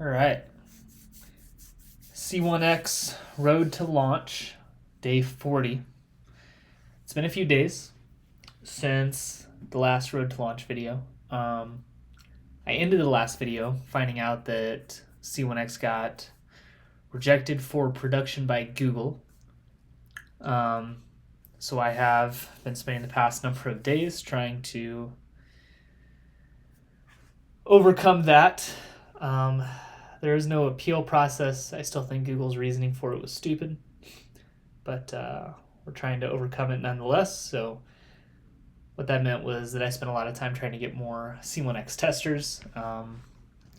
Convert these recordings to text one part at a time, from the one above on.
All right. C1x Road to launch, day 40. It's been a few days since the last Road to launch video. I ended the last video finding out that C1x got rejected for production by Google. So I have been spending the past number of days trying to overcome that. There is no appeal process. I still think Google's reasoning for it was stupid, but we're trying to overcome it nonetheless. So what that meant was that I spent a lot of time trying to get more C1x testers. Going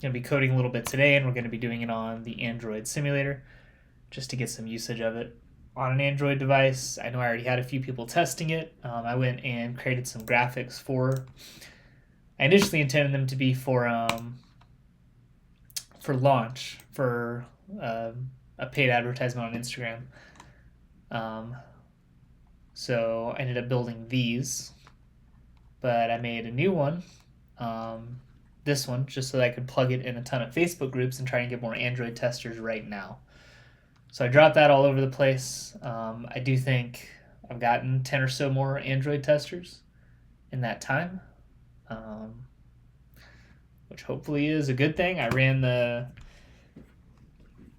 to be coding a little bit today, and we're going to be doing it on the Android simulator just to get some usage of it on an Android device. I know I already had a few people testing it. I went and created some graphics for. I initially intended them to be for launch, for a paid advertisement on Instagram. So I ended up building these, but I made a new one, this one, just so that I could plug it in a ton of Facebook groups and try and get more Android testers right now. So I dropped that all over the place. I do think I've gotten 10 or so more Android testers in that time, which hopefully is a good thing. I ran the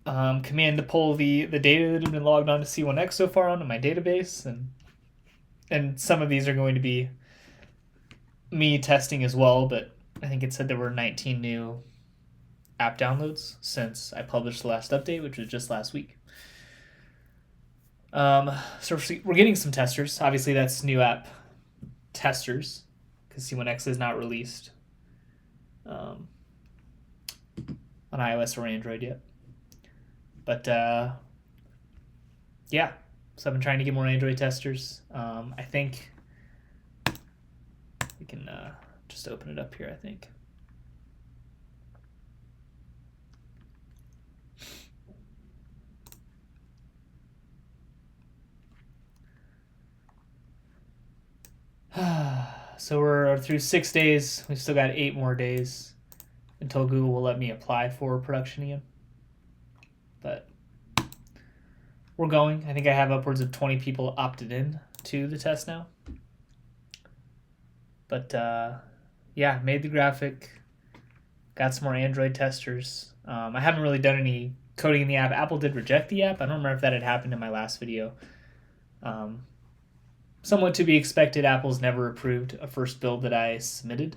command to pull the data that had been logged onto C1x so far onto my database, and some of these are going to be me testing as well, but I think it said there were 19 new app downloads since I published the last update, which was just last week. So we're getting some testers. Obviously, that's new app testers because C1x is not released on iOS or Android yet. But yeah, so I've been trying to get more Android testers. I think we can just open it up here, I think. So we're through 6 days. We've still got 8 more days until Google will let me apply for production again. But we're going. I think I have upwards of 20 people opted in to the test now. But yeah, made the graphic, got some more Android testers. I haven't really done any coding in the app. Apple did reject the app. I don't remember if that had happened in my last video. Somewhat to be expected, Apple's never approved a first build that I submitted.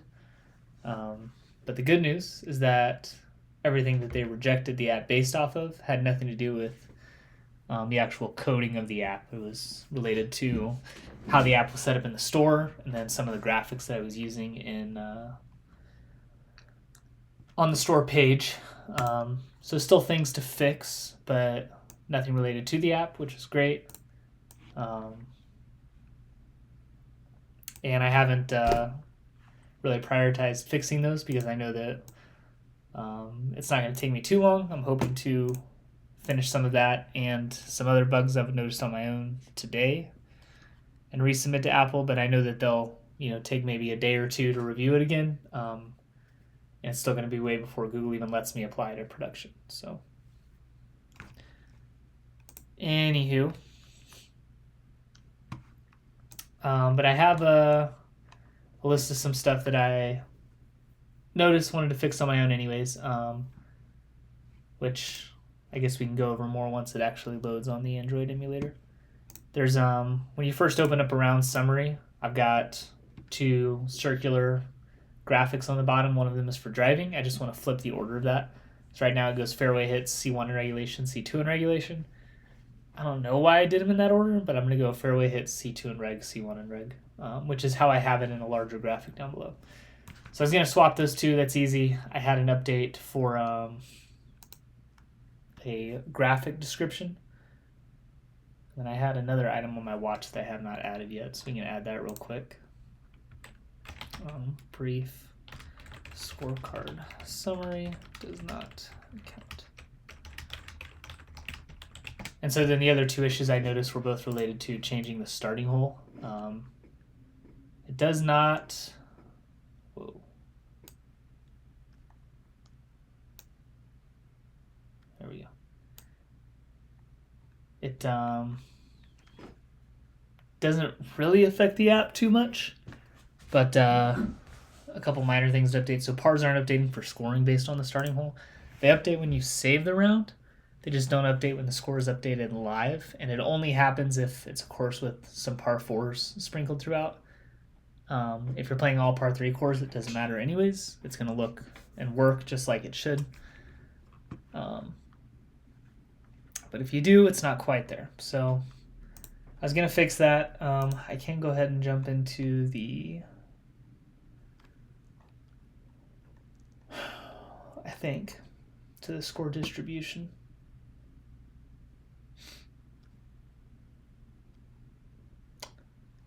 But the good news is that everything that they rejected the app based off of had nothing to do with the actual coding of the app. It was related to how the app was set up in the store, and then some of the graphics that I was using in on the store page. So still things to fix, but nothing related to the app, which is great. And I haven't really prioritized fixing those because I know that it's not going to take me too long. I'm hoping to finish some of that and some other bugs I've noticed on my own today and resubmit to Apple, but I know that they'll take maybe a day or two to review it again, and it's still going to be way before Google even lets me apply to production. So anywho, but I have a list of some stuff that I wanted to fix on my own anyways, which I guess we can go over more once it actually loads on the Android emulator. There's when you first open up around summary, I've got 2 circular graphics on the bottom. One of them is for driving. I just want to flip the order of that. So right now it goes fairway hits, C1 in regulation, C2 in regulation. I don't know why I did them in that order, but I'm going to go fairway hits, C2 in reg, C1 in reg, which is how I have it in a larger graphic down below. So I was going to swap those 2. That's easy. I had an update for a graphic description. And I had another item on my watch that I have not added yet, so we can add that real quick. Brief scorecard summary does not count. And so then the other 2 issues I noticed were both related to changing the starting hole. It does not... Whoa. It doesn't really affect the app too much, but a couple minor things to update. So pars aren't updating for scoring based on the starting hole. They update when you save the round. They just don't update when the score is updated live, and it only happens if it's a course with some par 4s sprinkled throughout. If you're playing all par 3 course, it doesn't matter anyways. It's going to look and work just like it should. But if you do, it's not quite there. So I was going to fix that. I can go ahead and jump into the, I think, to the score distribution.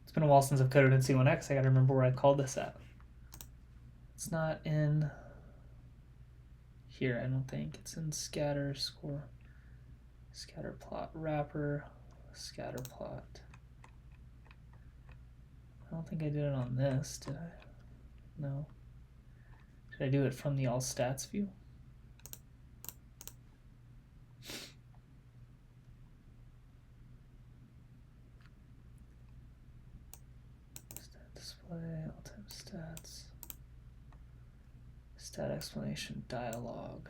It's been a while since I've coded in C1x. I got to remember where I called this at. It's not in here, I don't think. It's in scatter score. Scatter plot wrapper, scatter plot. I don't think I did it on this, did I? No. Did I do it from the all stats view? Stat display, all time stats. Stat explanation dialog.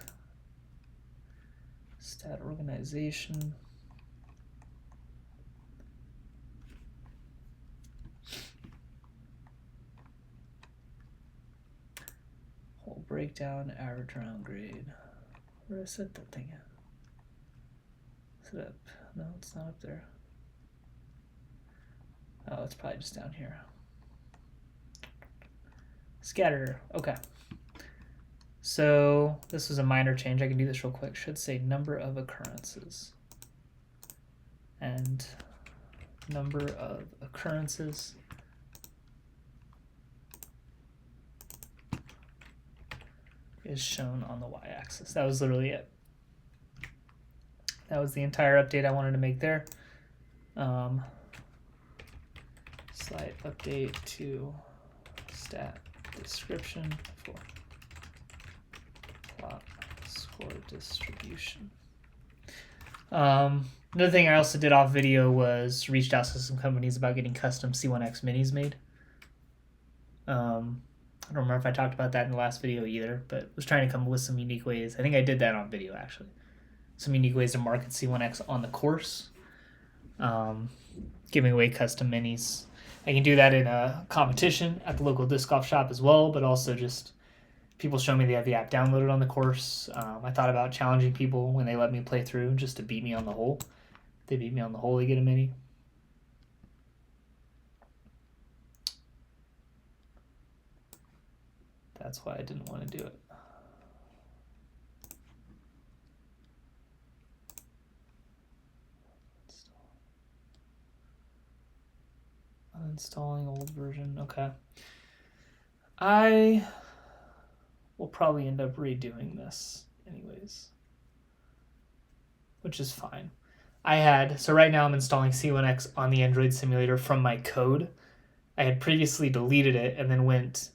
Stat organization. Whole breakdown, average round grade. Where did I set that thing at? Is it up? No, it's not up there. Oh, it's probably just down here. Scatter, okay. So this was a minor change. I can do this real quick. Should say number of occurrences. And number of occurrences is shown on the y-axis. That was literally it. That was the entire update I wanted to make there. Slight update to stat description for plot score distribution. Another thing I also did off video was reached out to some companies about getting custom C1x minis made. I don't remember if I talked about that in the last video either, but was trying to come up with some unique ways. I think I did that on video actually. Some unique ways to market C1x on the course. Giving away custom minis. I can do that in a competition at the local disc golf shop as well, but also just people show me they have the app downloaded on the course. I thought about challenging people when they let me play through just to beat me on the hole. If they beat me on the hole, they get a mini. That's why I didn't want to do it. Uninstalling old version. Okay. I will probably end up redoing this anyways, which is fine. So right now I'm installing C1x on the Android simulator from my code. I had previously deleted it and then went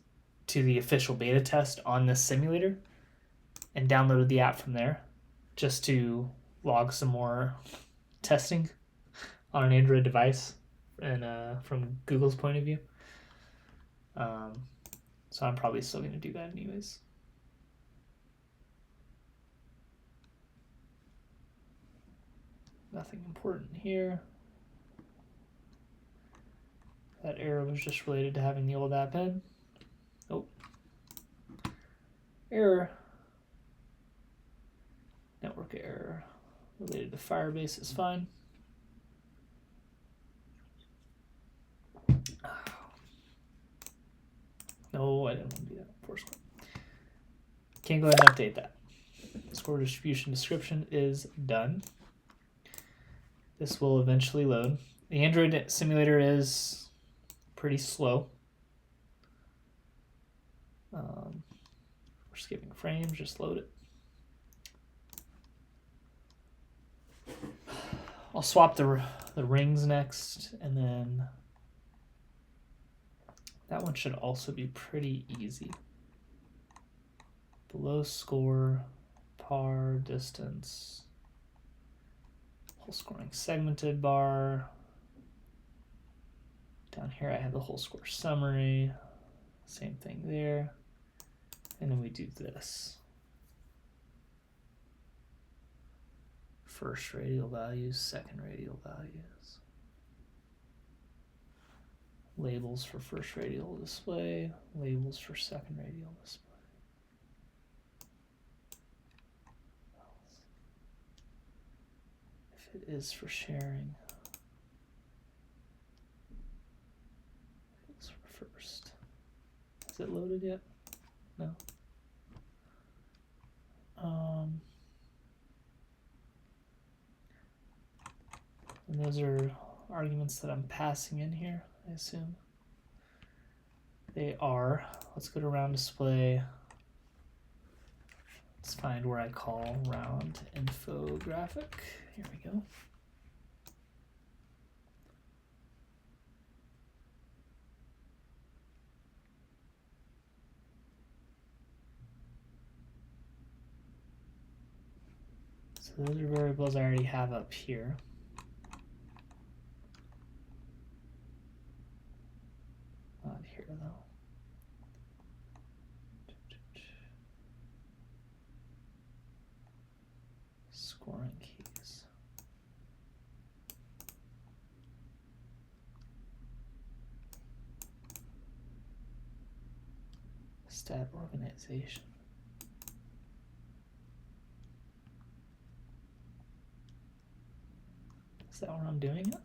to the official beta test on this simulator and downloaded the app from there just to log some more testing on an Android device and from Google's point of view. So I'm probably still going to do that anyways. Nothing important here. That error was just related to having the old app in. Oh. Error. Network error related to Firebase is fine. No, I didn't want to do that. Force score. Can't go ahead and update that. Score distribution description is done. This will eventually load. The Android simulator is pretty slow. We're skipping frames, just load it. I'll swap the rings next, and then that one should also be pretty easy. Below score, par, distance, whole scoring segmented bar. Down here I have the whole score summary. Same thing there. And then we do this. First radial values, second radial values. Labels for first radial display, labels for second radial display. If it is for sharing, it's for first. Is it loaded yet? No. And those are arguments that I'm passing in here, I assume. They are, let's go to round display. Let's find where I call round infographic. Here we go. So those are variables I already have up here. Not here though. Scoring keys. Stat organization. Is that where I'm doing it?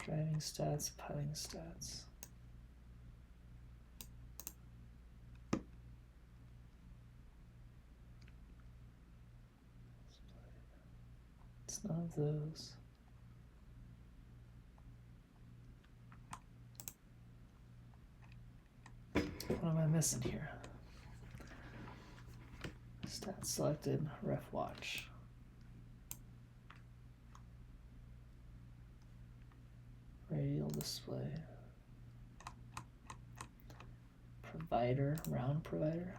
Driving stats, piling stats. It's none of those. What am I missing here? Stats selected, ref watch. Radial display. Provider, round provider.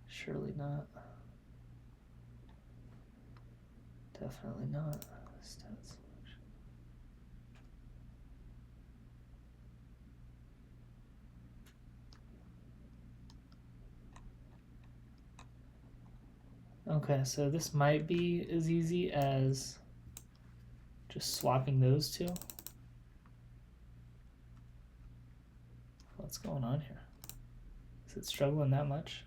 Surely not. Definitely not. Stats selection. Okay, so this might be as easy as just swapping those two. What's going on here? Is it struggling that much?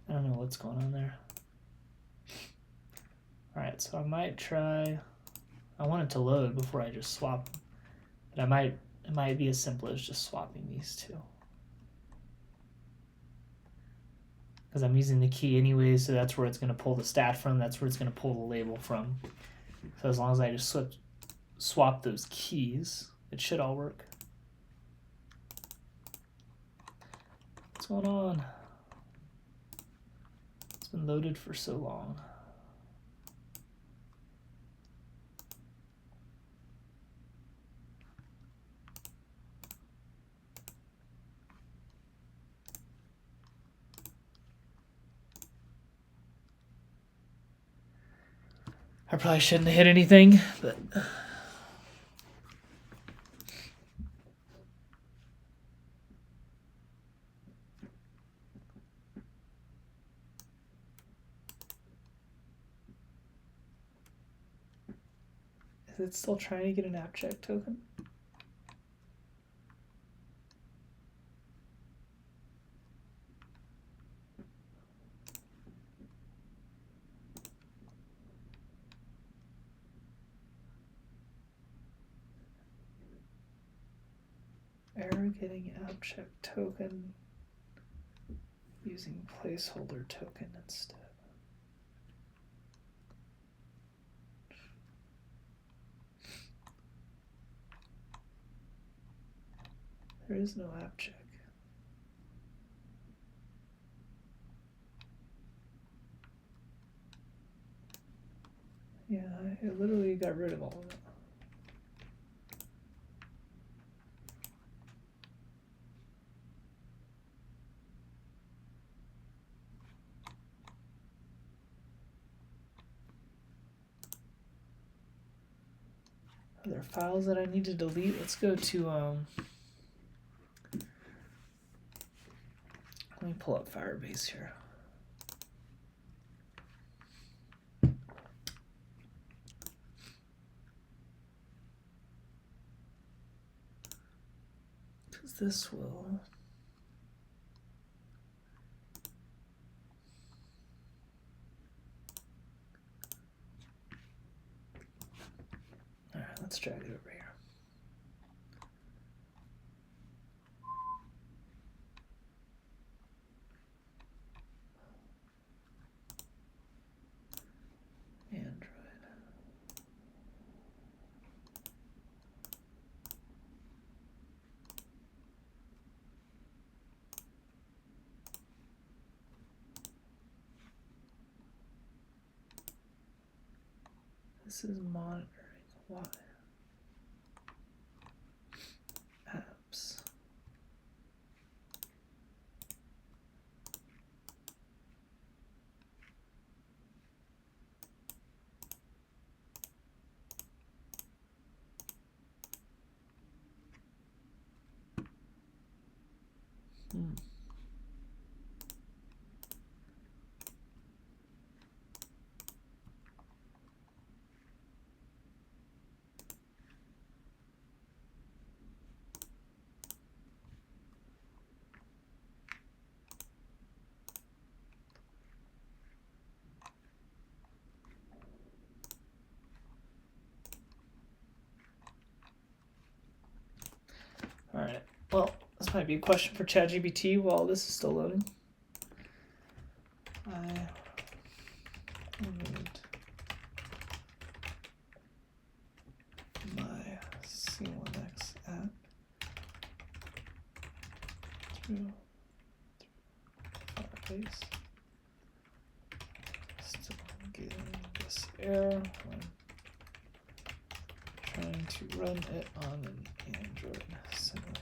I don't know what's going on there. All right, so I might try, I want it to load before I just swap them, but it might be as simple as just swapping these two. Because I'm using the key anyway, so that's where it's going to pull the stat from, that's where it's going to pull the label from. So as long as I just swap those keys, it should all work. What's going on? It's been loaded for so long. I probably shouldn't have hit anything, but is it still trying to get an app check token? Error getting app check token using placeholder token instead. There is no app check. Yeah, I literally got rid of all of it. Are there files that I need to delete? Let's go to let me pull up Firebase here. Because this will. All right, let's drag it over here. Android. This is monitoring. Why? Apps. All right. Well, this might be a question for ChatGPT while this is still loading. I removed my C1x app through Firebase. Still getting this error when trying to run it on an Android simulator.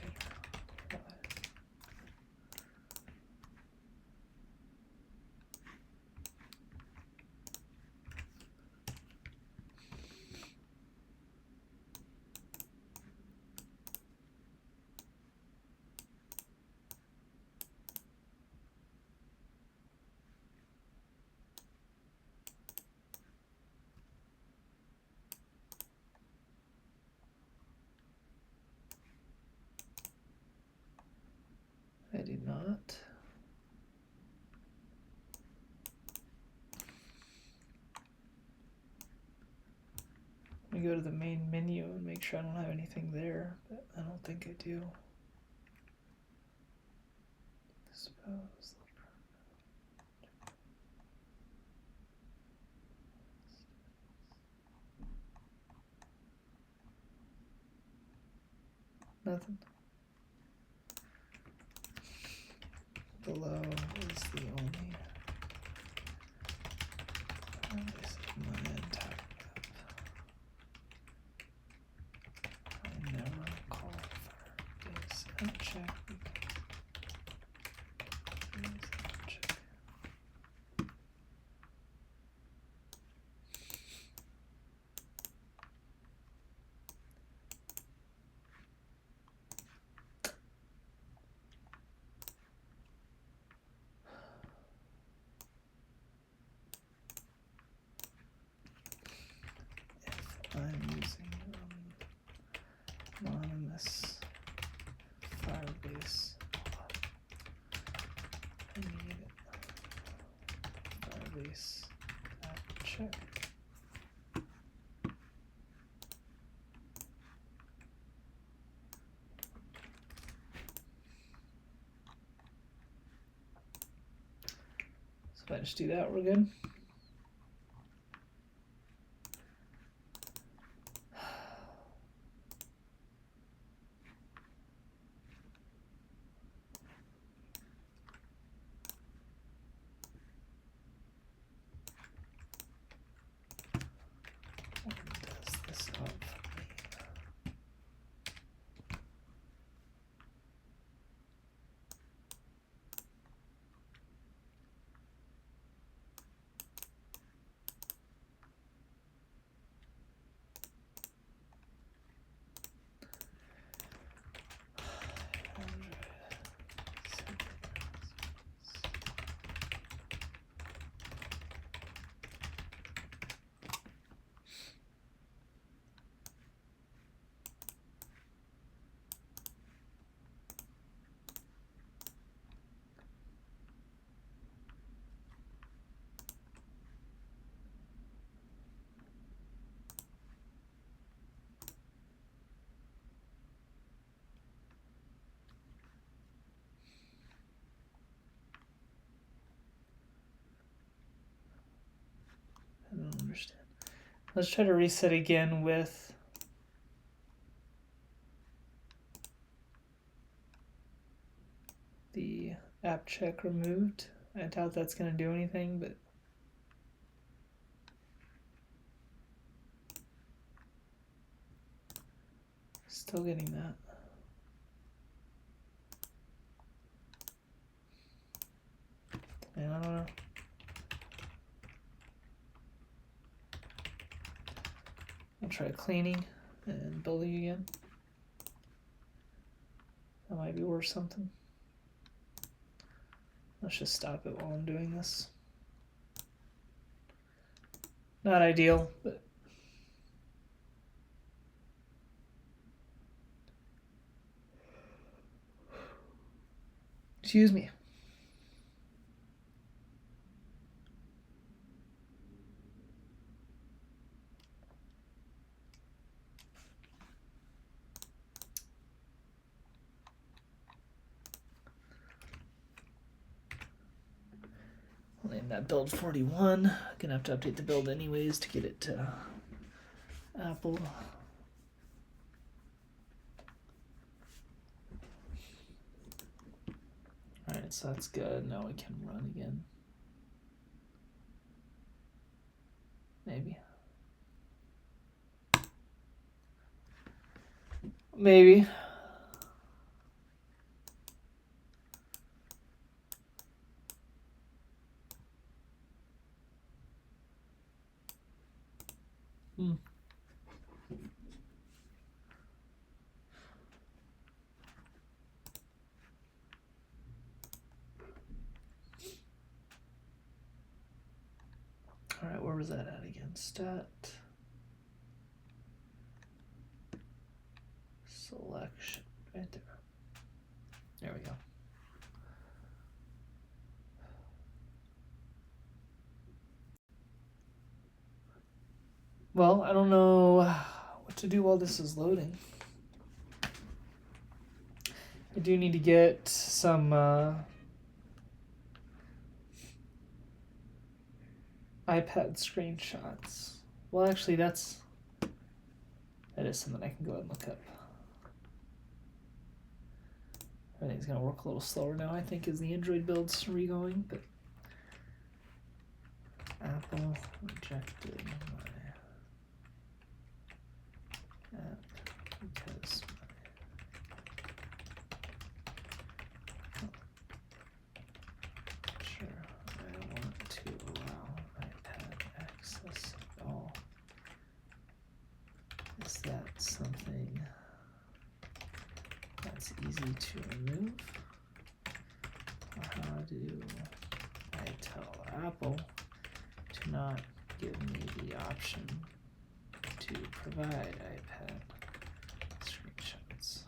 I did not. Let me go to the main menu and make sure I don't have anything there, but I don't think I do. Suppose. Nothing. Below is the only. This is my entire app. I never call Firebase app check because app check. If I'm using anonymous Firebase, I need Firebase app check. So if I just do that, we're good. understand. Let's try to reset again with the app check removed. I doubt that's going to do anything, but still getting that. And I don't know. I'll try cleaning and building again. That might be worth something. Let's just stop it while I'm doing this. Not ideal, but excuse me. I'll name that build 41. Gonna have to update the build anyways to get it to Apple. Alright, so that's good. Now we can run again. Maybe. Maybe. Alright, where was that at again? Stat. Selection. Right there. There we go. Well, I don't know what to do while this is loading. I do need to get some iPad screenshots. Well, actually, that is something I can go ahead and look up. Everything's gonna work a little slower now, I think, as the Android build's re-going, but Apple rejected my app because sure I want to allow iPad access at all. Is that something that's easy to remove? Or how do I tell Apple to not give me the option to provide iPad screenshots?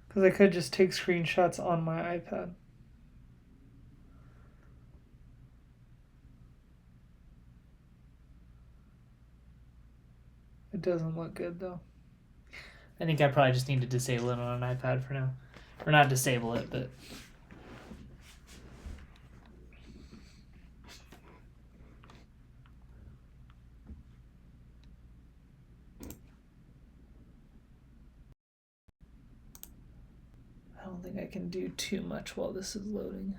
Because I could just take screenshots on my iPad. It doesn't look good though. I think I probably just need to disable it on an iPad for now. Or not disable it, but I don't think I can do too much while this is loading.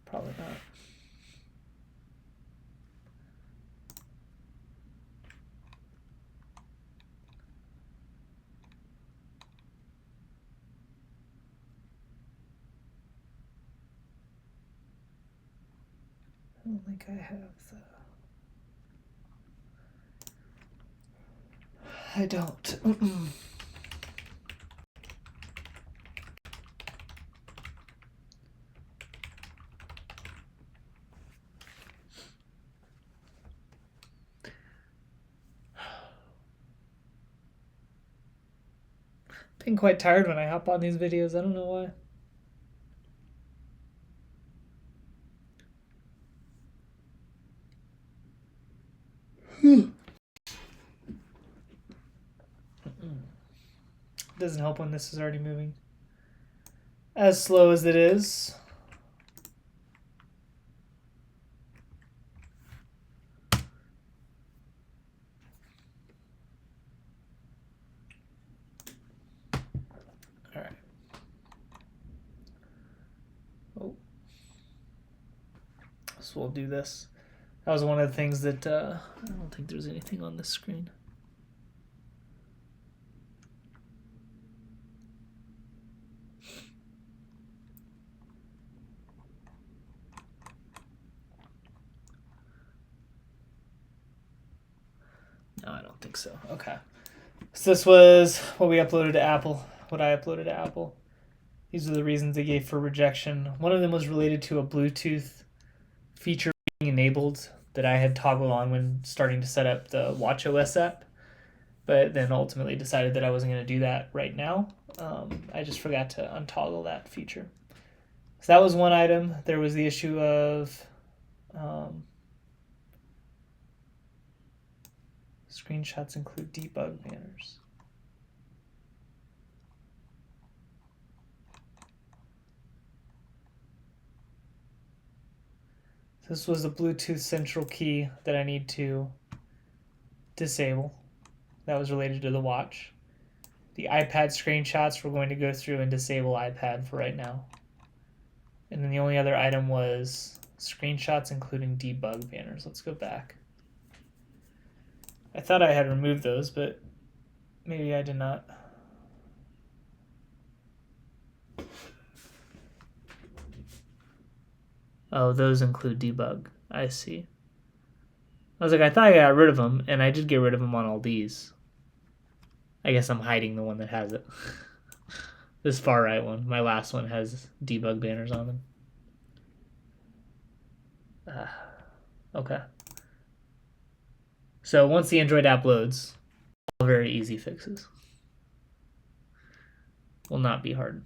Probably not. I don't think I have the I don't. Been quite tired when I hop on these videos. I don't know why. Doesn't help when this is already moving. As slow as it is. All right. Oh. So we'll do this. That was one of the things that I don't think there's anything on this screen. No, I don't think so. Okay. So this was what we uploaded to Apple, what I uploaded to Apple. These are the reasons they gave for rejection. One of them was related to a Bluetooth feature being enabled that I had toggled on when starting to set up the watchOS app, but then ultimately decided that I wasn't going to do that right now. I just forgot to untoggle that feature. So that was one item. There was the issue of screenshots include debug banners. This was the Bluetooth central key that I need to disable. That was related to the watch. The iPad screenshots, we're going to go through and disable iPad for right now. And then the only other item was screenshots including debug banners. Let's go back. I thought I had removed those, but maybe I did not. Oh, those include debug. I see. I was like, I thought I got rid of them, and I did get rid of them on all these. I guess I'm hiding the one that has it. This far right one, my last one, has debug banners on them. Okay. So once the Android app loads, all very easy fixes. Will not be hard.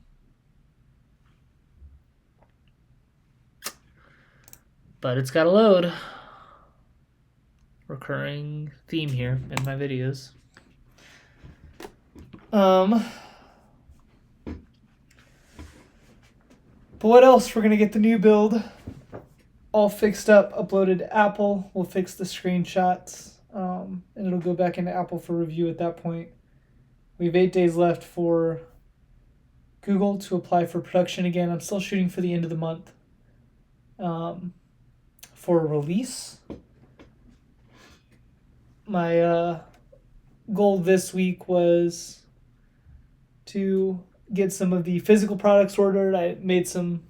But it's got to load. Recurring theme here in my videos. But what else? We're going to get the new build all fixed up, uploaded to Apple. We'll fix the screenshots, and it'll go back into Apple for review at that point. We have 8 days left for Google to apply for production again. I'm still shooting for the end of the month for release. My goal this week was to get some of the physical products ordered. I made some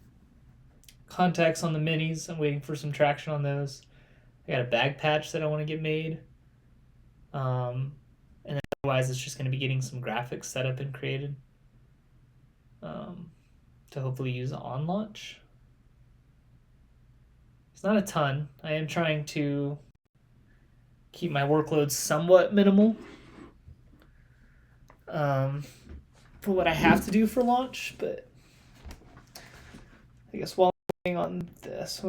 contacts on the minis. I'm waiting for some traction on those. I got a bag patch that I want to get made. And then otherwise it's just going to be getting some graphics set up and created to hopefully use on launch. It's not a ton. I am trying to keep my workload somewhat minimal for what I have to do for launch, but I guess while I'm working on this,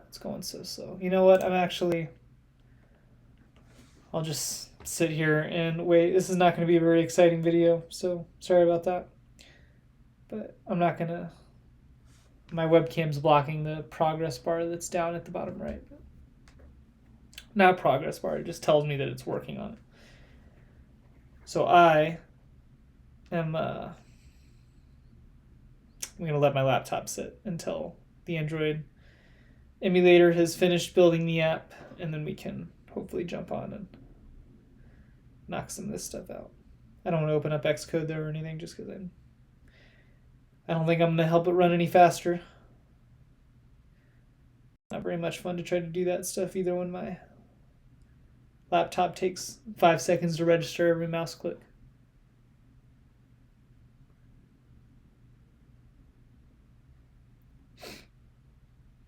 it's going so slow. You know what? I'll just sit here and wait. This is not going to be a very exciting video, so sorry about that. But I'm not going to... My webcam's blocking the progress bar that's down at the bottom right. Not progress bar, it just tells me that it's working on it. So I am I'm going to let my laptop sit until the Android emulator has finished building the app, and then we can hopefully jump on and knock some of this stuff out. I don't want to open up Xcode there or anything just because I don't think I'm going to help it run any faster. Not very much fun to try to do that stuff either when my Laptop takes 5 seconds to register every mouse click.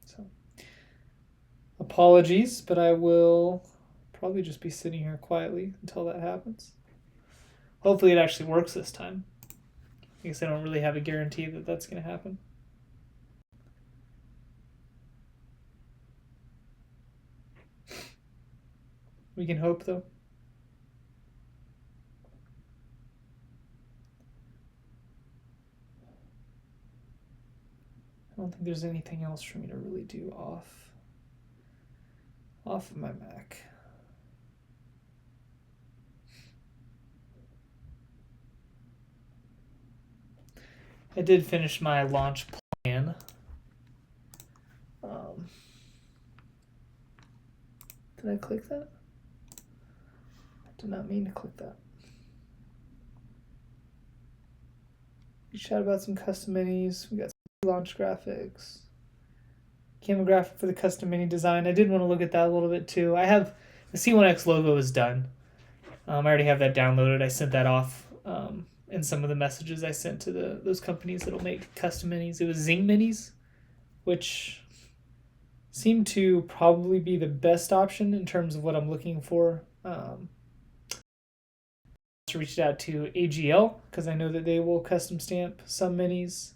So, apologies, but I will probably just be sitting here quietly until that happens. Hopefully it actually works this time. I guess I don't really have a guarantee that that's going to happen. We can hope, though. I don't think there's anything else for me to really do off of my Mac. I did finish my launch plan. Did I click that? I did not mean to click that. We chat about some custom minis. We got some launch graphics. Camera graphic for the custom mini design. I did want to look at that a little bit too. I have the C1x logo is done. I already have that downloaded. I sent that off in some of the messages I sent to those companies that'll make custom minis. It was Zing minis, which seem to probably be the best option in terms of what I'm looking for. I reached out to AGL because I know that they will custom stamp some minis,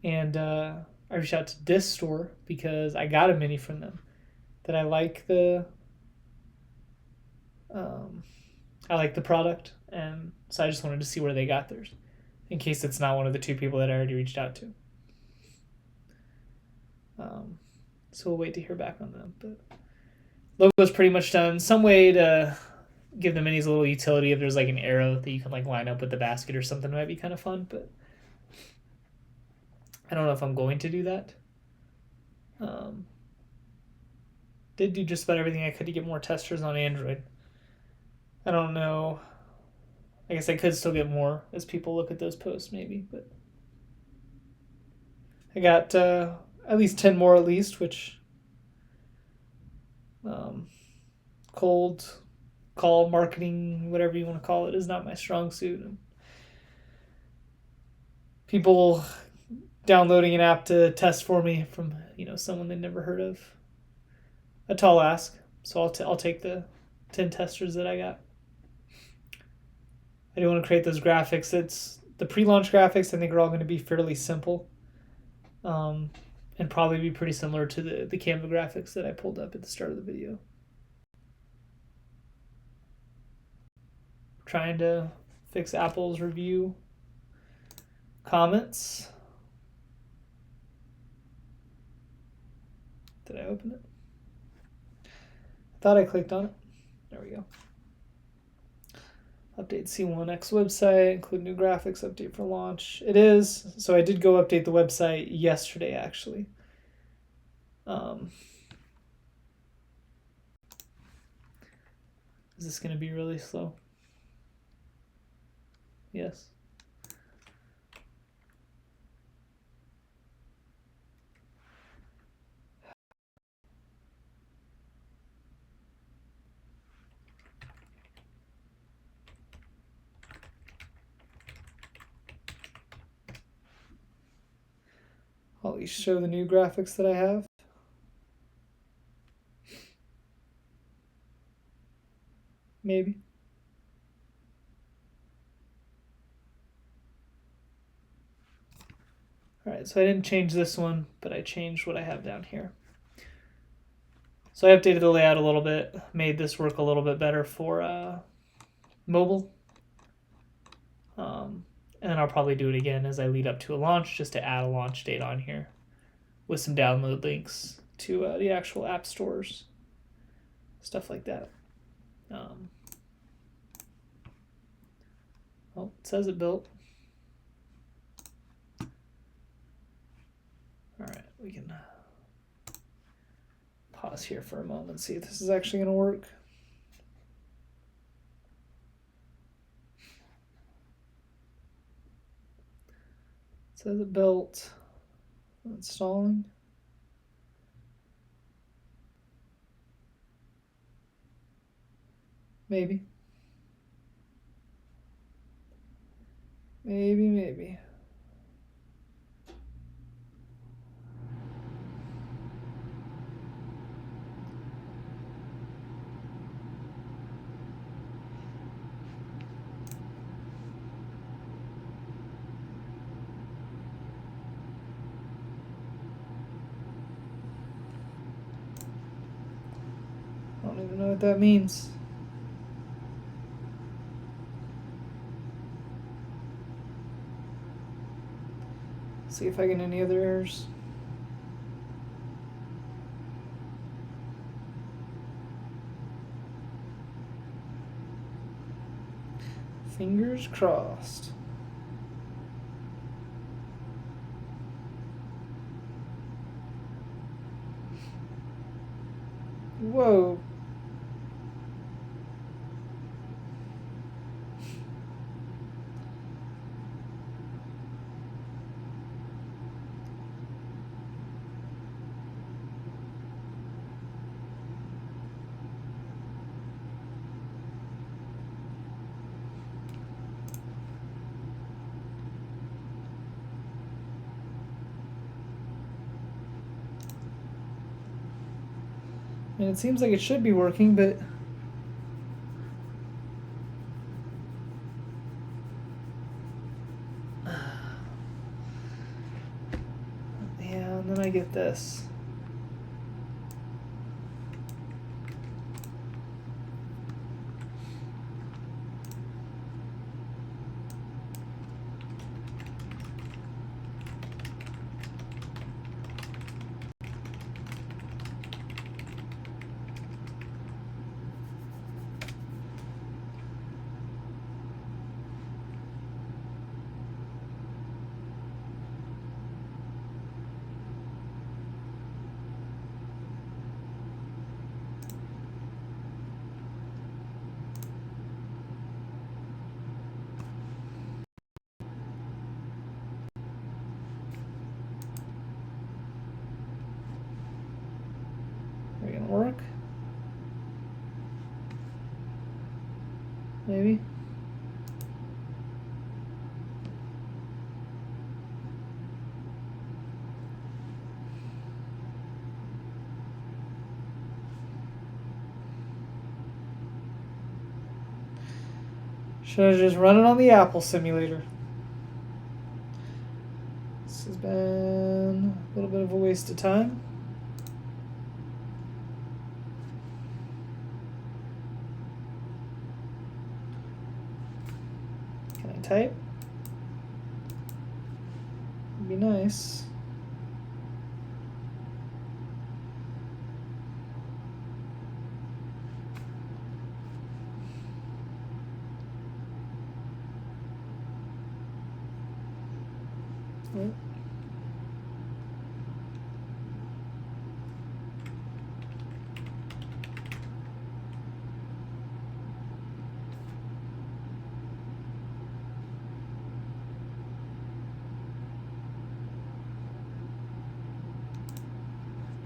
and I reached out to Disc Store because I got a mini from them that I like the product, and so I just wanted to see where they got theirs in case it's not one of the two people that I already reached out to. So we'll wait to hear back on them. But logo's pretty much done. Some way to give the minis a little utility if there's like an arrow that you can like line up with the basket or something might be kind of fun, but I don't know if I'm going to do that. Did do just about everything I could to get more testers on Android. I don't know. I guess I could still get more as people look at those posts maybe, but I got at least 10 more at least, which cold call marketing, whatever you want to call it, is not my strong suit. And people downloading an app to test for me from someone they'd never heard of. A tall ask, so I'll take the 10 testers that I got. I do want to create those graphics. It's the pre-launch graphics. I think are all going to be fairly simple, and probably be pretty similar to the Canva graphics that I pulled up at the start of the video. Trying to fix Apple's review comments. Did I open it? I thought I clicked on it. There we go. Update C1x website, include new graphics, update for launch. It is. So I did go update the website yesterday, actually. Is this going to be really slow? Yes. I'll at least show the new graphics that I have. Maybe. Alright, so I didn't change this one, but I changed what I have down here. So I updated the layout a little bit, made this work a little bit better for mobile. And then I'll probably do it again as I lead up to a launch, just to add a launch date on here with some download links to the actual app stores, stuff like that. Well, it says it built. All right, we can pause here for a moment and see if this is actually going to work. It says it built. Installing. Maybe. Maybe. I don't even know what that means. See if I get any other errors. Fingers crossed. Whoa. And it seems like it should be working, but yeah, and then I get this. Are we gonna work? Maybe. Should have just run it on the Apple simulator. This has been a little bit of a waste of time. Can I type? Would be nice. Right.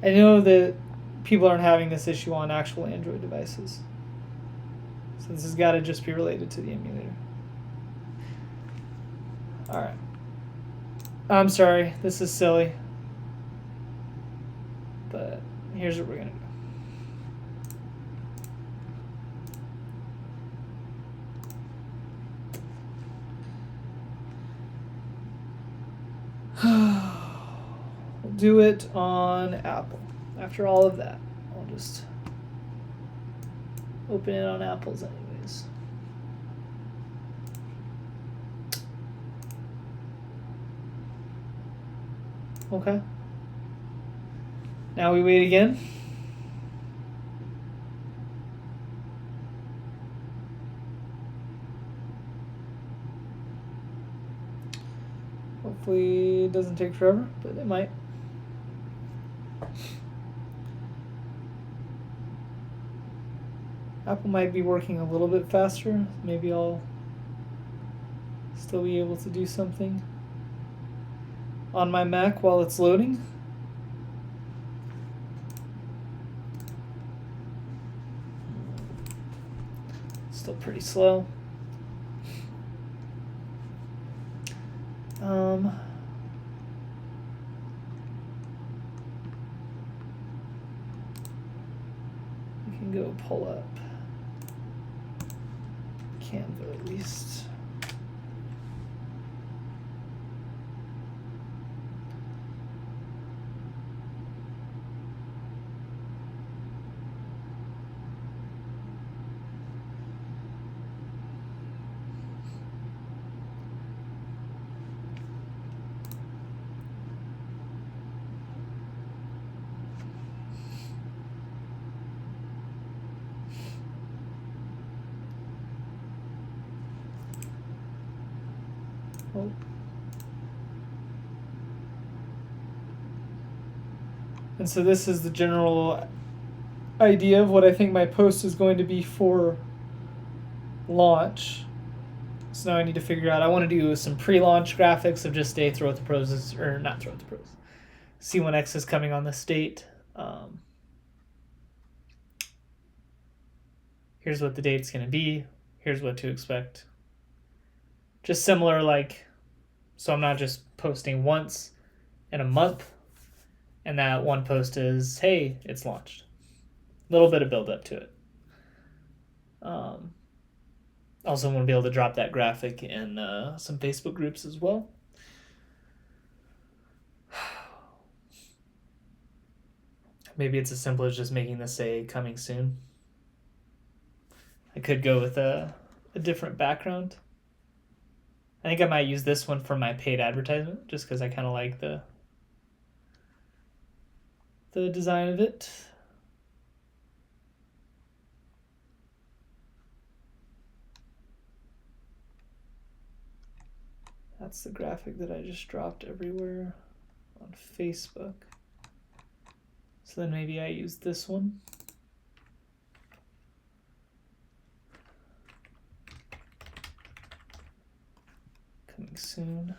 I know that people aren't having this issue on actual Android devices. So this has got to just be related to the emulator. Alright. I'm sorry, this is silly. But here's what we're going to do. We'll do it on Apple. After all of that, I'll just open it on Apple's anyways. Okay. Now we wait again. Hopefully it doesn't take forever, but it might. Apple might be working a little bit faster. Maybe I'll still be able to do something on my Mac while it's loading. Still pretty slow. We can go pull up Canva at least. Oh. And so this is the general idea of what I think my post is going to be for launch. So now I need to figure out, I want to do some pre-launch graphics of just a Throw With The Pros, or not Throw With The Pros. C1x is coming on this date. Here's what the date's going to be. Here's what to expect. Just similar, like, so I'm not just posting once in a month, and that one post is, hey, it's launched. A little bit of build up to it. Also want to be able to drop that graphic in some Facebook groups as well. Maybe it's as simple as just making this say coming soon. I could go with a different background. I think I might use this one for my paid advertisement just because I kind of like the design of it. That's the graphic that I just dropped everywhere on Facebook. So then maybe I use this one. Coming soon.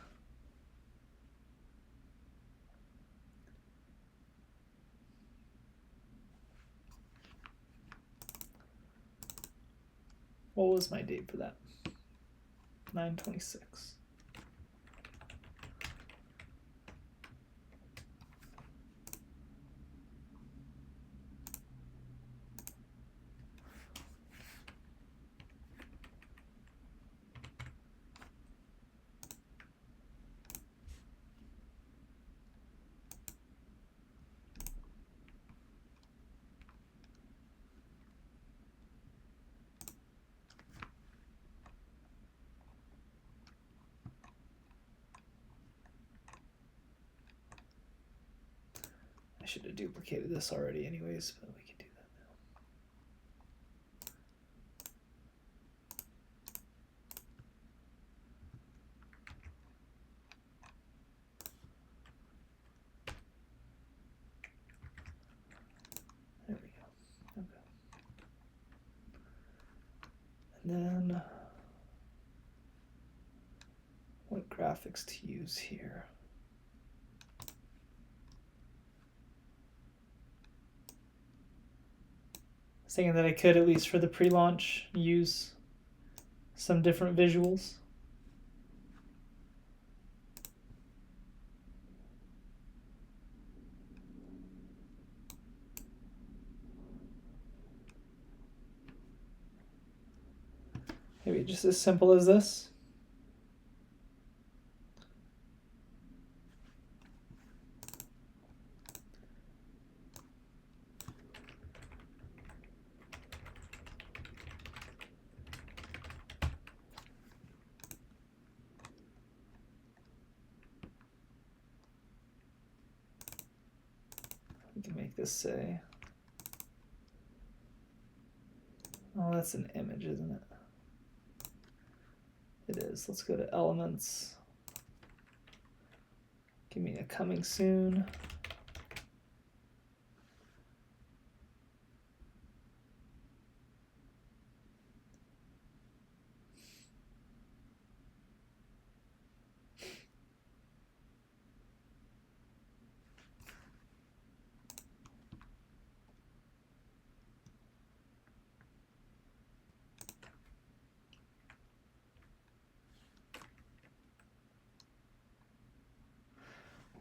What was my date for that? 9/26. I should have duplicated this already anyways, but we can do that now. There we go. Okay. And then what graphics to use here? Thinking that I could, at least for the pre-launch, use some different visuals. Maybe just as simple as this. We can make this say, oh, that's an image, isn't it? It is. Let's go to elements. Give me a coming soon.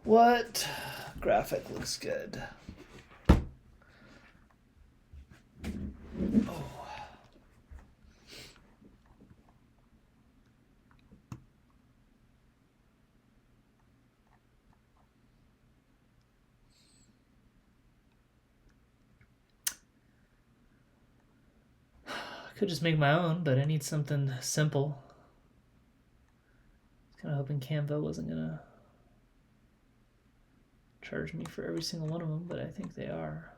What graphic looks good? Oh. I could just make my own, but I need something simple. I was kind of hoping Canva wasn't gonna charge me for every single one of them, but I think they are.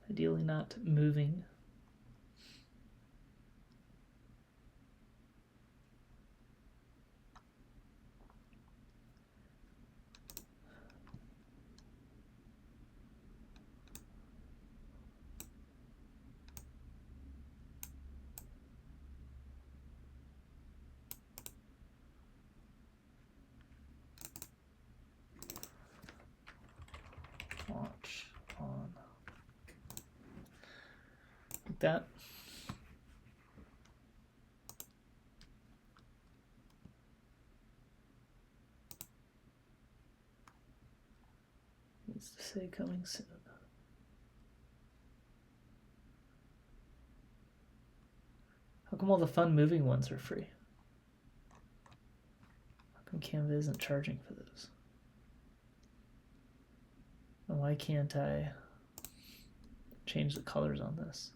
Ideally not moving. Launch on. Like that. Needs to say coming soon. How come all the fun moving ones are free? How come Canva isn't charging for those? And why can't I change the colors on this?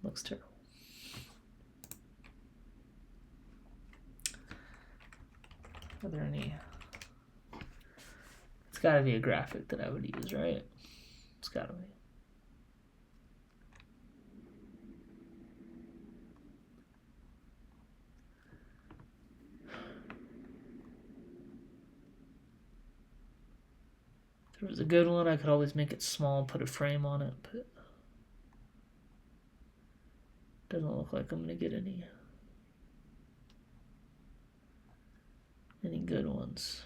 Looks terrible. Are there any? It's gotta be a graphic that I would use, right? It's gotta be. If there was a good one, I could always make it small, put a frame on it, but it doesn't look like I'm gonna get any good ones.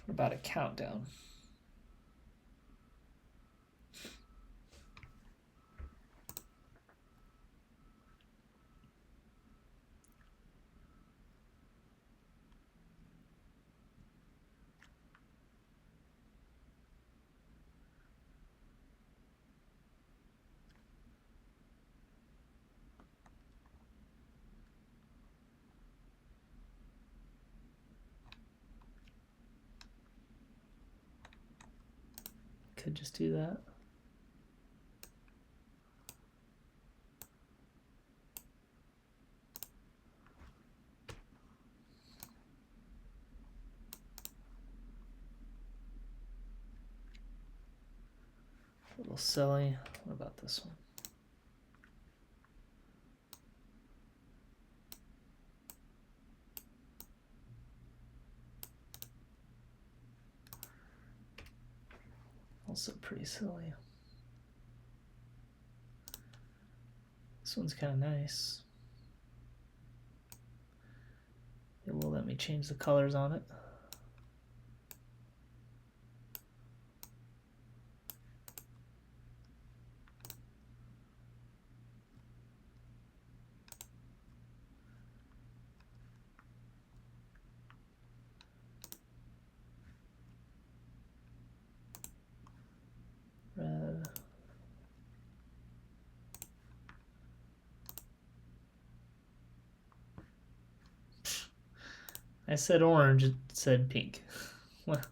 What about a countdown? Could just do that. A little silly. What about this one? Also pretty silly. This one's kind of nice. It will let me change the colors on it. Red. I said orange, it said pink. What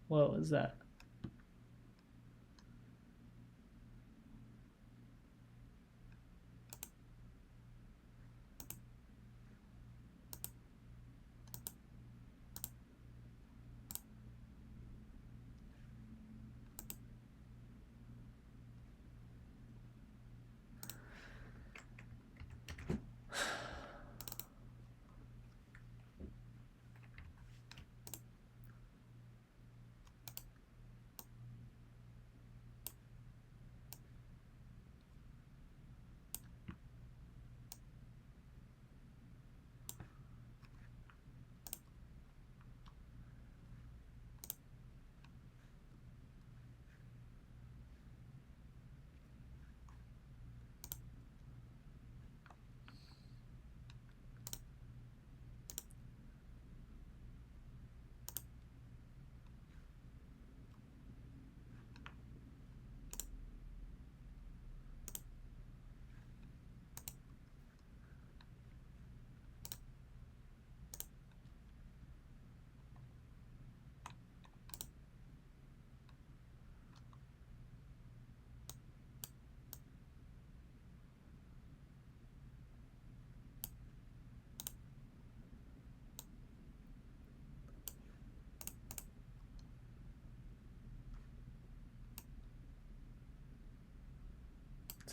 was that?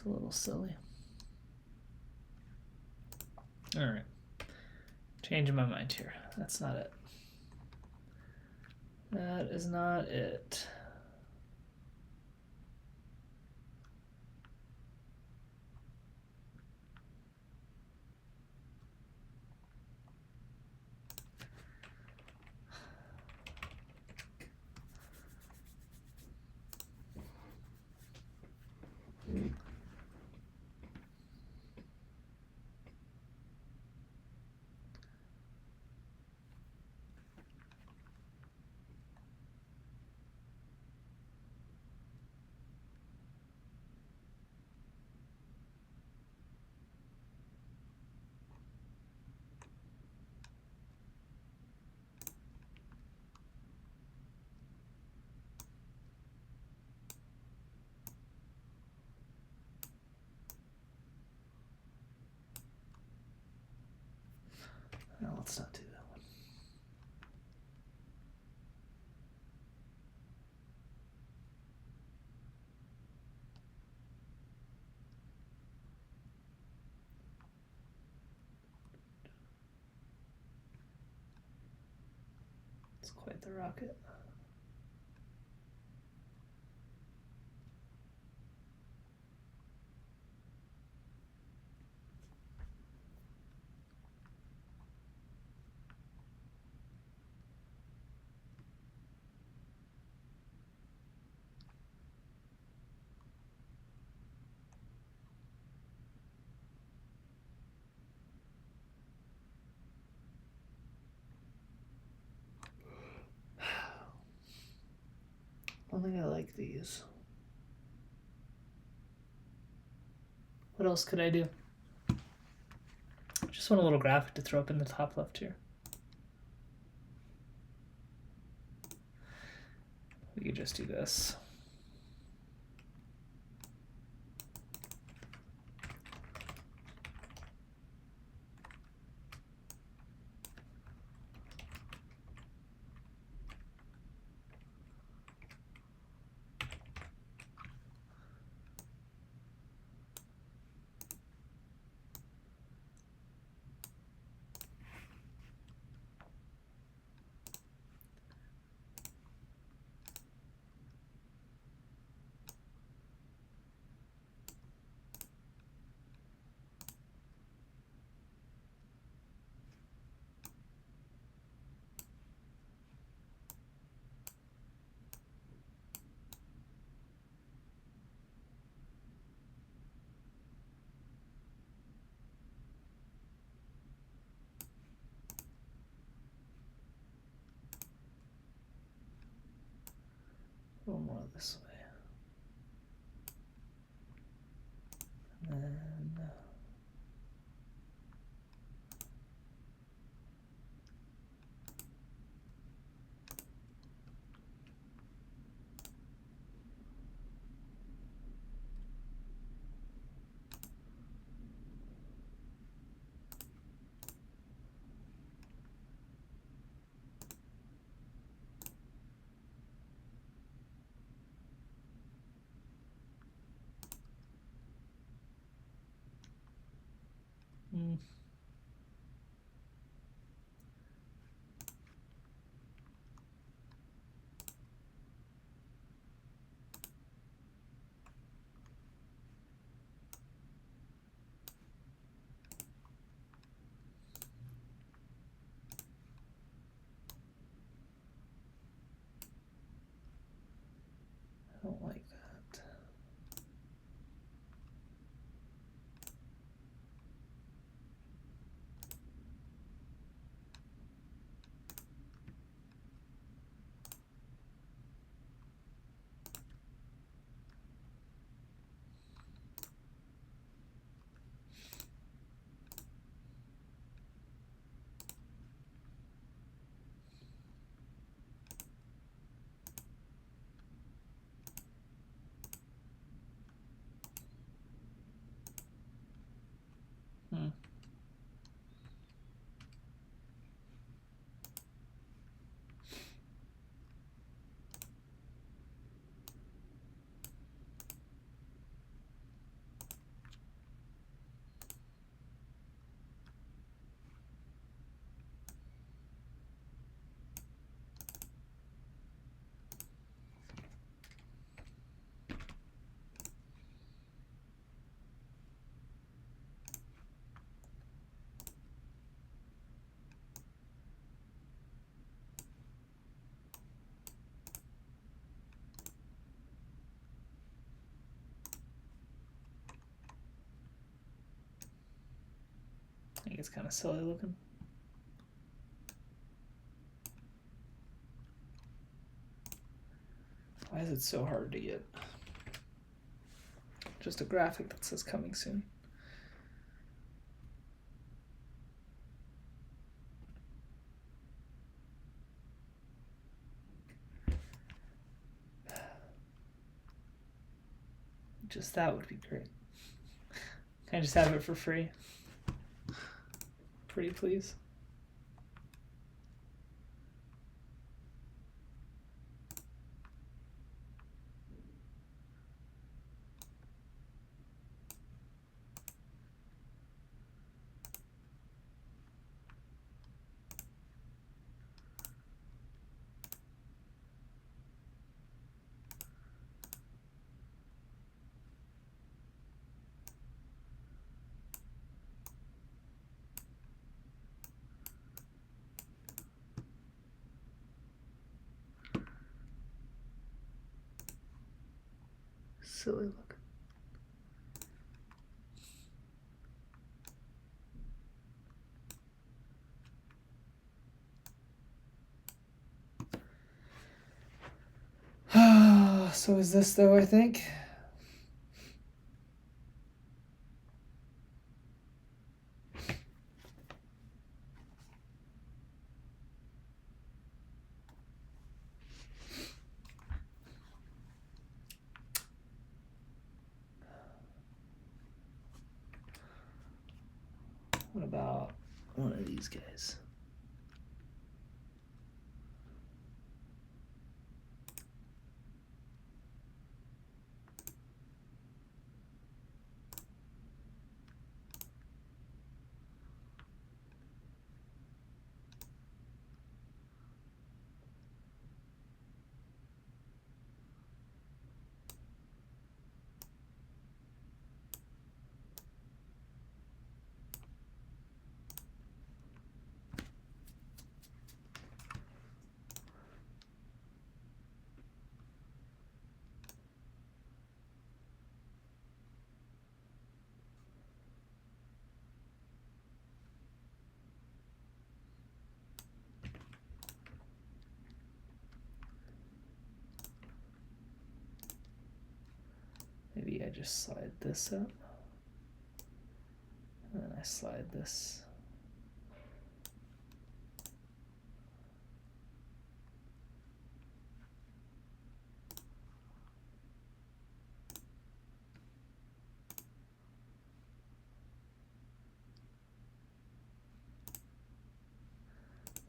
It's a little silly. All right. Changing my mind here. That's not it. That is not it. No, let's not do that one. It's quite the rocket. I don't think I like these. What else could I do? Just want a little graphic to throw up in the top left here. We could just do this. A little more this way. And then I don't like that. kind of silly looking. Why is it so hard to get just a graphic that says coming soon? Just that would be great. Can I just have it for free? Pretty please. Silly look. So is this though, I think? What about one of these guys? Maybe I just slide this up, and then I slide this.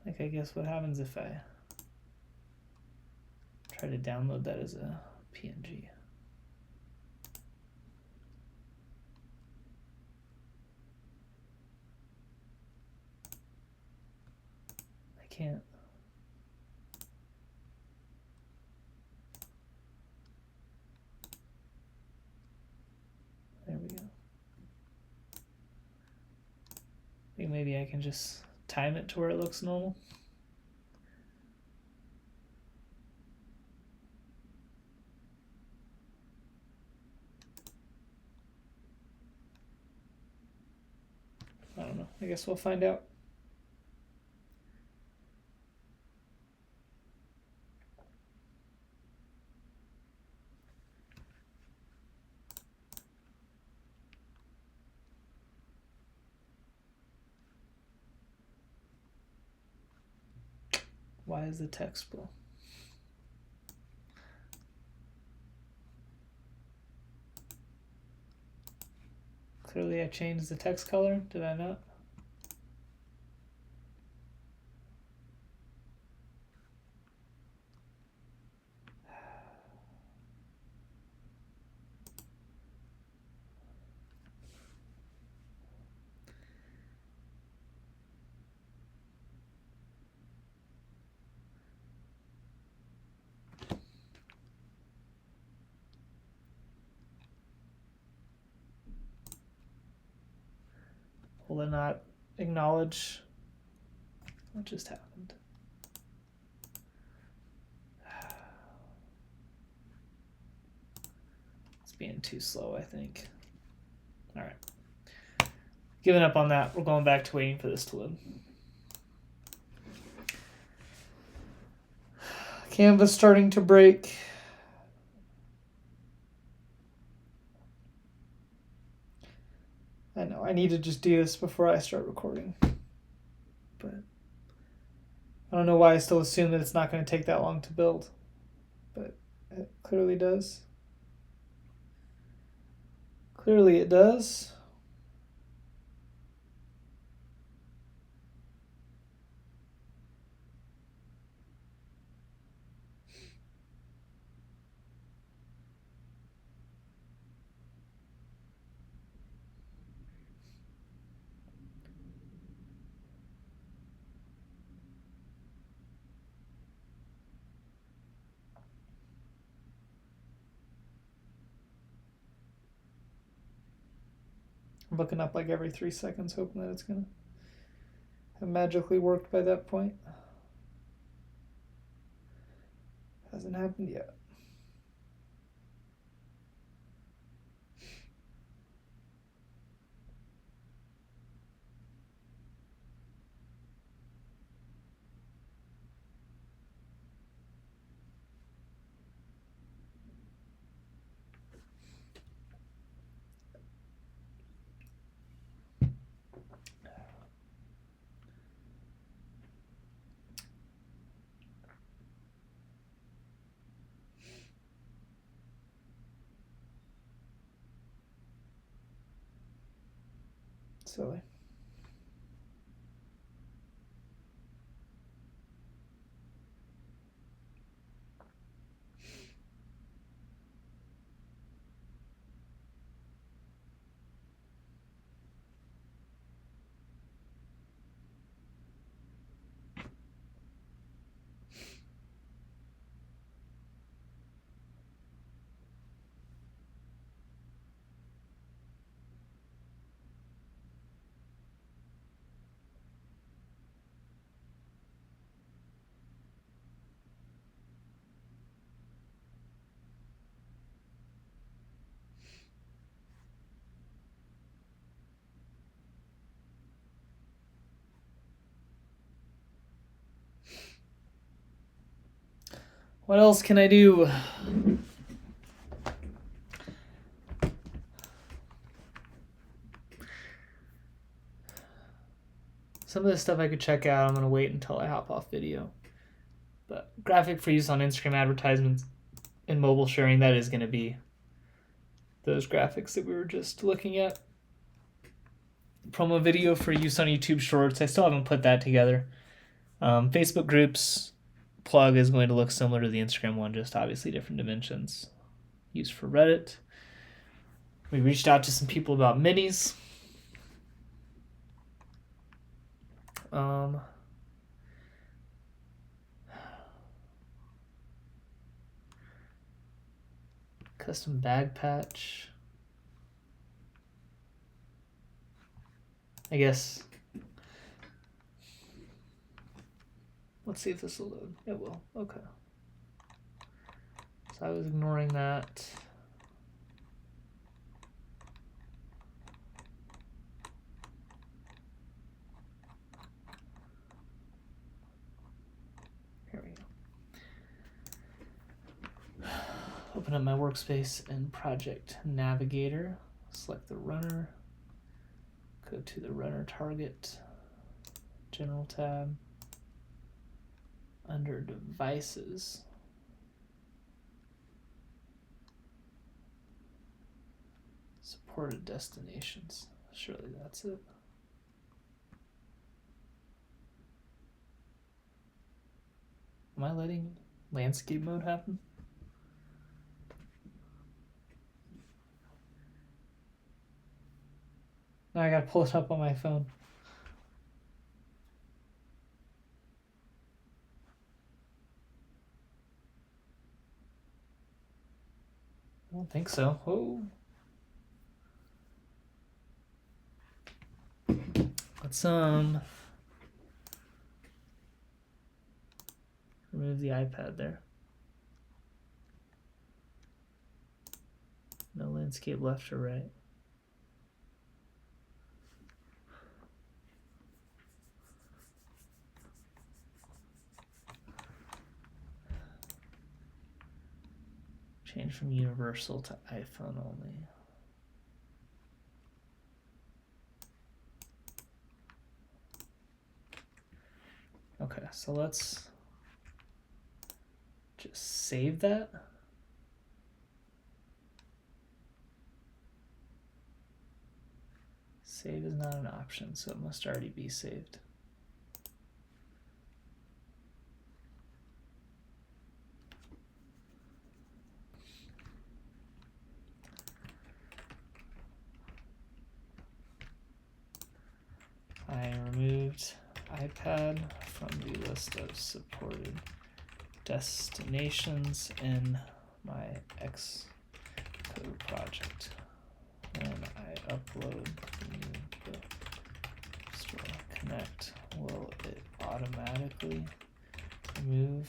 Like, I guess what happens if I try to download that as a PNG? I can't. There we go. I think maybe I can just time it to where it looks normal. I don't know. I guess we'll find out. Why is the text blue? Clearly I changed the text color, did I not? Will it not acknowledge what just happened? It's being too slow, I think. All right. Giving up on that. We're going back to waiting for this to load. Canva's starting to break. I know, I need to just do this before I start recording. But I don't know why I still assume that it's not going to take that long to build. But it clearly does. Clearly it does. I'm looking up like every 3 seconds, hoping that it's going to have magically worked by that point. Hasn't happened yet. Silly. What else can I do? Some of this stuff I could check out. I'm going to wait until I hop off video. But graphic for use on Instagram advertisements and mobile sharing, that is going to be those graphics that we were just looking at. Promo video for use on YouTube Shorts. I still haven't put that together. Facebook groups plug is going to look similar to the Instagram one, just obviously different dimensions. Used for Reddit. We reached out to some people about minis. Custom bag patch. I guess. Let's see if this will load. It will. Okay. So I was ignoring that. Here we go. Open up my workspace in Project Navigator. Select the runner. Go to the runner target. General tab. Under devices. Supported destinations. Surely that's it. Am I letting landscape mode happen? Now I gotta pull it up on my phone. I don't think so. Oh. Let's remove the iPad there. No landscape left or right. Change from universal to iPhone only. Okay, so let's just save that. Save is not an option, so it must already be saved. I removed iPad from the list of supported destinations in my Xcode project. When I upload the new build store connect, will it automatically remove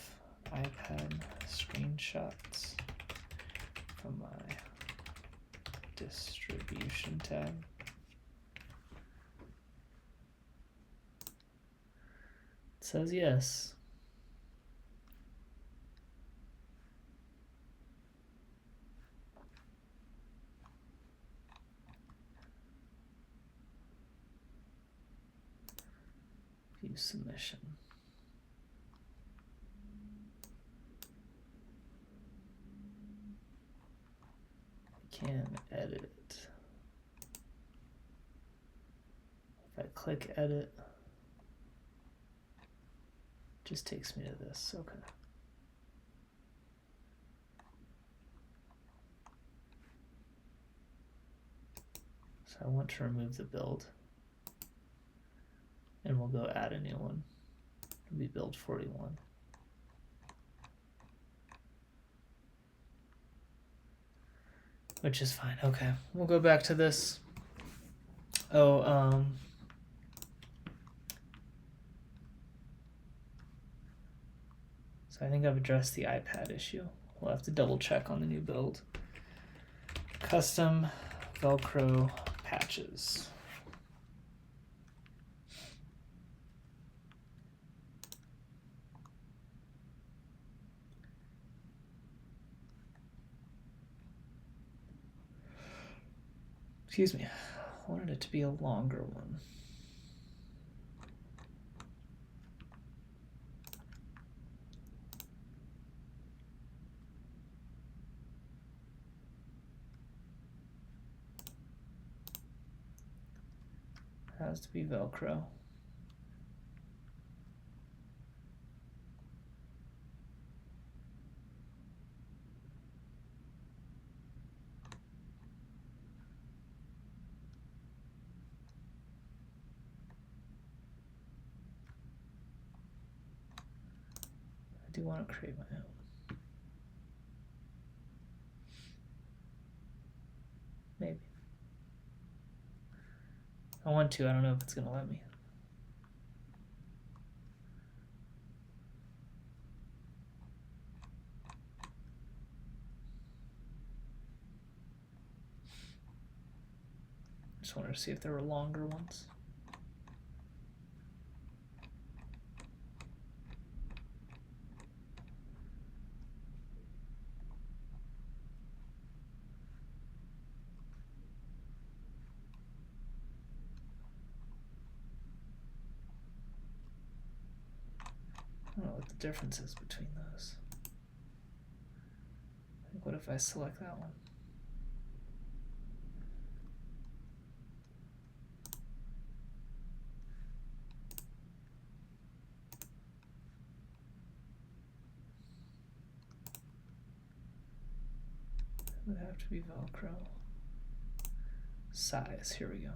iPad screenshots from my distribution tab? It says yes. View submission. I can edit it. If I click edit, it just takes me to this. Okay. So I want to remove the build. And we'll go add a new one. It'll be build 41. Which is fine. Okay, we'll go back to this. Oh, so I think I've addressed the iPad issue. We'll have to double check on the new build. Custom Velcro patches. Excuse me, I wanted it to be a longer one. It has to be Velcro. I do want to create my own. Maybe. I want to, I don't know if it's going to let me. Just wanted to see if there were longer ones. I don't know what the difference is between those. Like, what if I select that one? It would have to be Velcro. Size, here we go.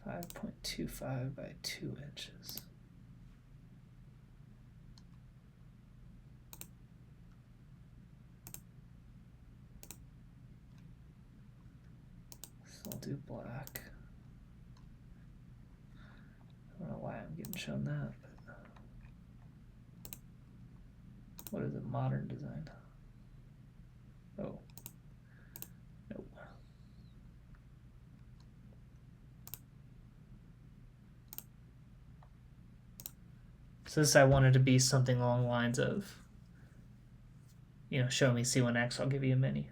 5.25 by 2 inches. So I'll do black. I don't know why I'm getting shown that, but what is it? Modern design. Oh. Nope. So this I wanted to be something along the lines of, show me C1x, I'll give you a mini.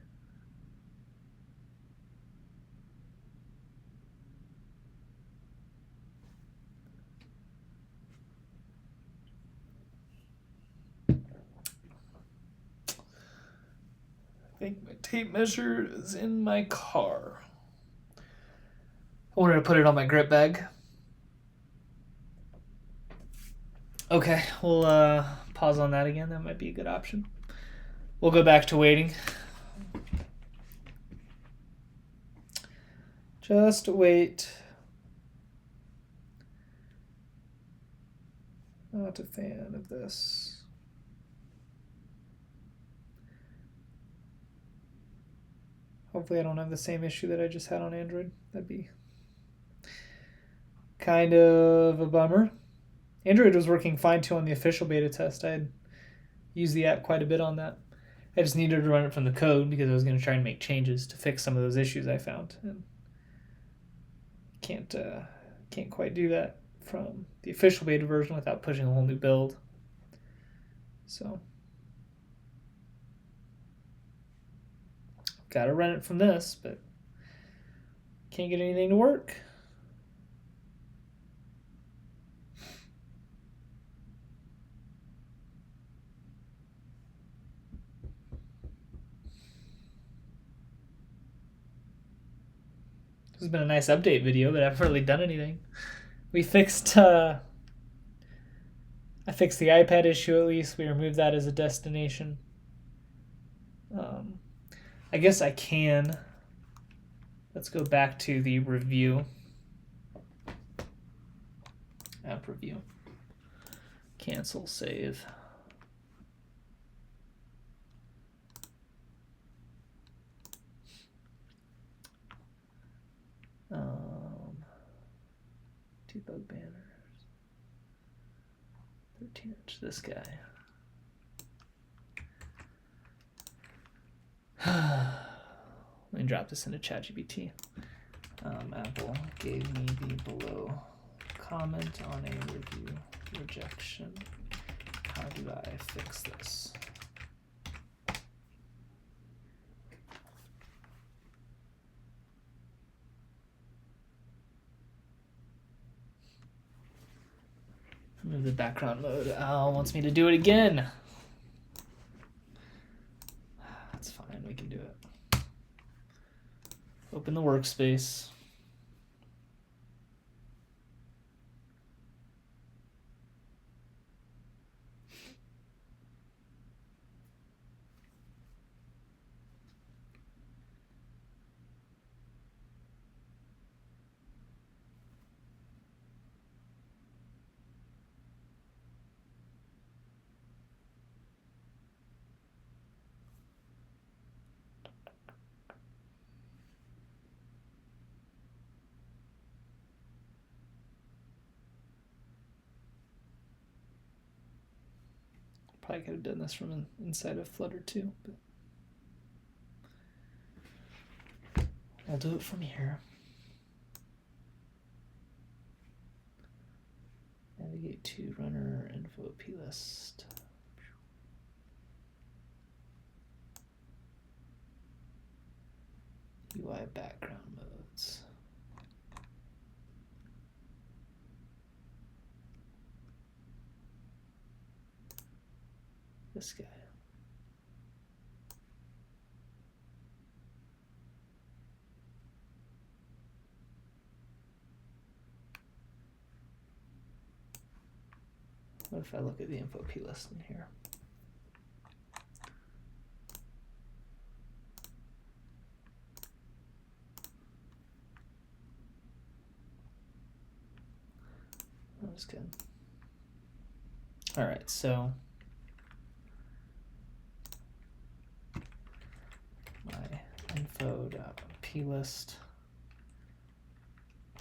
I think my tape measure is in my car. I wanted to put it on my grip bag. Okay, we'll pause on that again. That might be a good option. We'll go back to waiting. Just wait. Not a fan of this. Hopefully I don't have the same issue that I just had on Android. That'd be kind of a bummer. Android was working fine too on the official beta test. I had used the app quite a bit on that. I just needed to run it from the code because I was going to try and make changes to fix some of those issues I found. And can't quite do that from the official beta version without pushing a whole new build. So gotta run it from this, but can't get anything to work. This has been a nice update video, but I haven't really done anything. We fixed I fixed the iPad issue at least. We removed that as a destination. I guess I can. Let's go back to the review. App review. Cancel, save. Debug banners. 13-inch, this guy. Let me drop this into ChatGPT. Apple gave me the below comment on a review rejection. How do I fix this? Move the background mode. Oh, wants me to do it again. That's fine, we can do it. Open the workspace. Probably could have done this from inside of Flutter too, but I'll do it from here. Navigate to runner info plist. UI background modes. This guy. What if I look at the info plist in here? That was good. All right, so my info.plist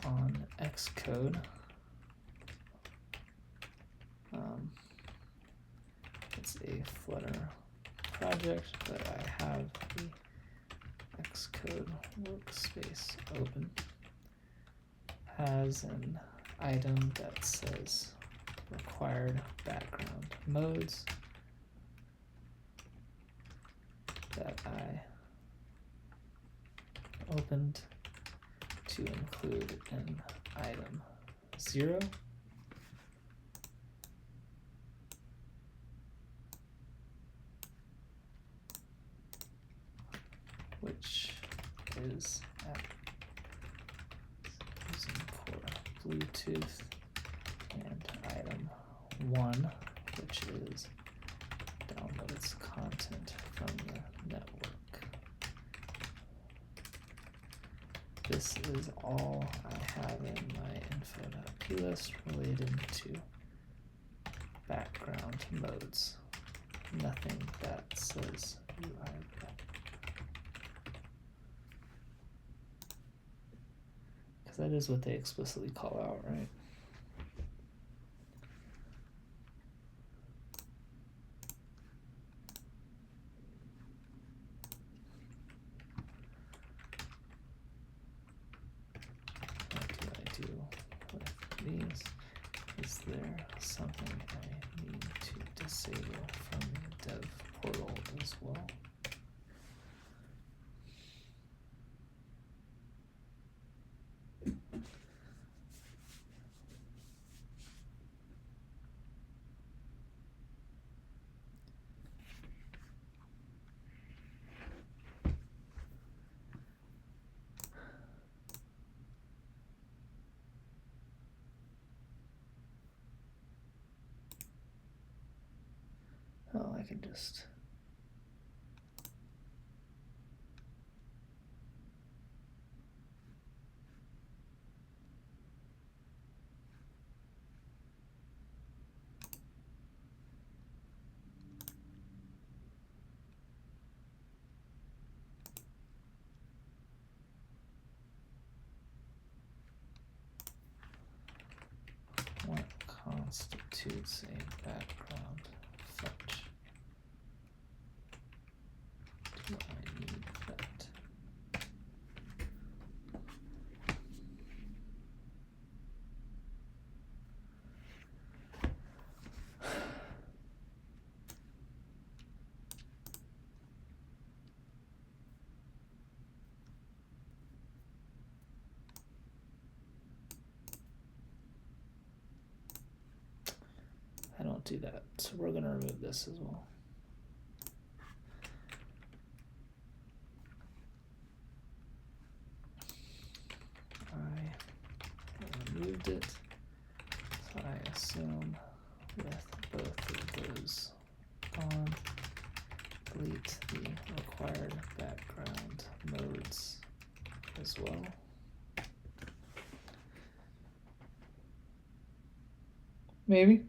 on Xcode. It's a Flutter project, but I have the Xcode workspace open. Has an item that says required background modes that I opened to include an item 0. Which is using core Bluetooth, and item 1, which is downloads content from the network. This is all I have in my info.plist related to background modes. Nothing that says UI. Because that is what they explicitly call out, right? What do I do with these? Is there something I need to disable from the dev portal as well? Oh, I can just what constitutes a background fetch? Do I need that? I don't do that, so we're going to remove this as well. I removed it, so I assume with both of those on, delete the required background modes as well. Maybe.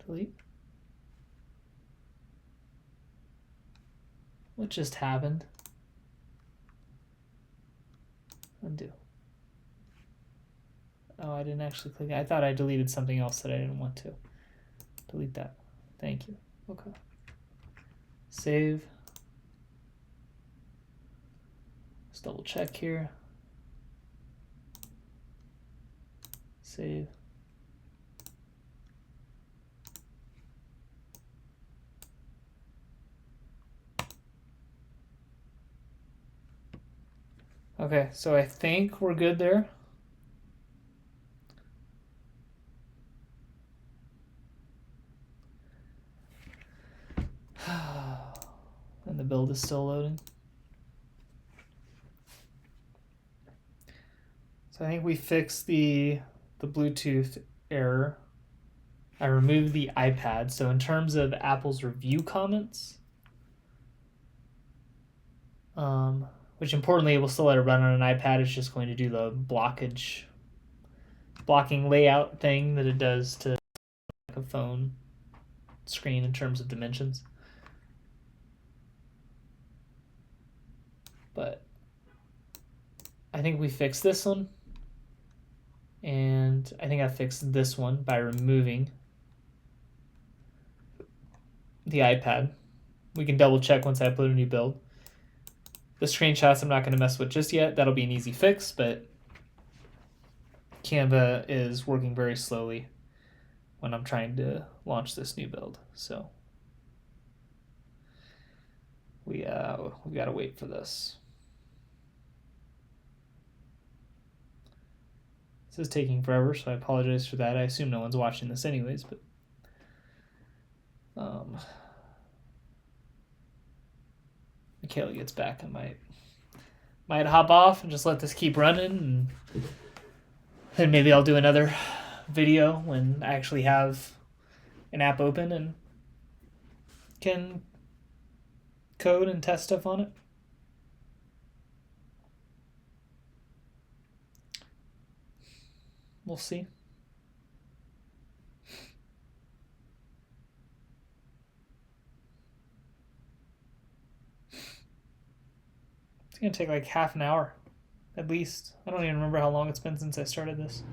Delete. What just happened? Undo. Oh, I didn't actually click. I thought I deleted something else that I didn't want to. Delete that. Thank you. Okay. Save. Let's double check here. Save. Okay, so I think we're good there. And the build is still loading. So I think we fixed the Bluetooth error. I removed the iPad. So in terms of Apple's review comments, which importantly, it will still let it run on an iPad. It's just going to do the blocking layout thing that it does to a phone screen in terms of dimensions. But I think we fixed this one. And I think I fixed this one by removing the iPad. we can double check once I upload a new build. The screenshots I'm not going to mess with just yet. That'll be an easy fix, but Canva is working very slowly when I'm trying to launch this new build. So we got to wait for this. This is taking forever, so I apologize for that. I assume no one's watching this anyways, but Michaela gets back, I might hop off and just let this keep running, and maybe I'll do another video when I actually have an app open and can code and test stuff on it. We'll see. It's going to take like half an hour, at least. I don't even remember how long it's been since I started this.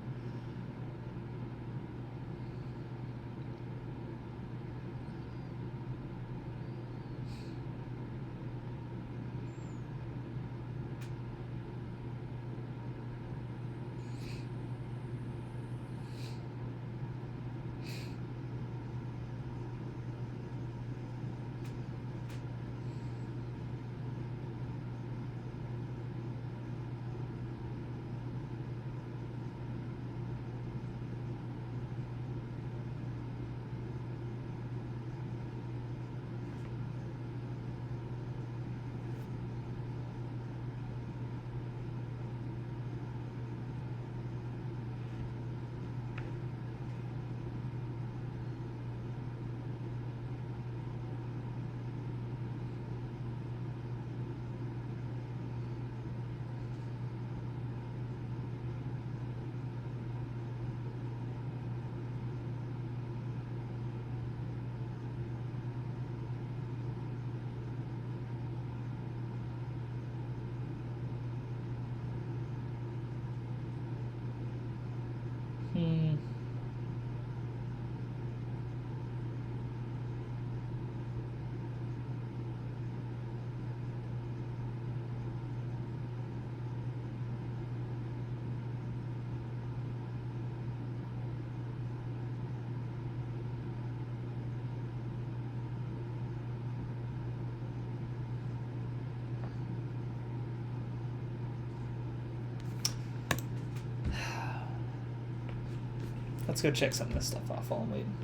Let's go check some of this stuff off while I'm waiting.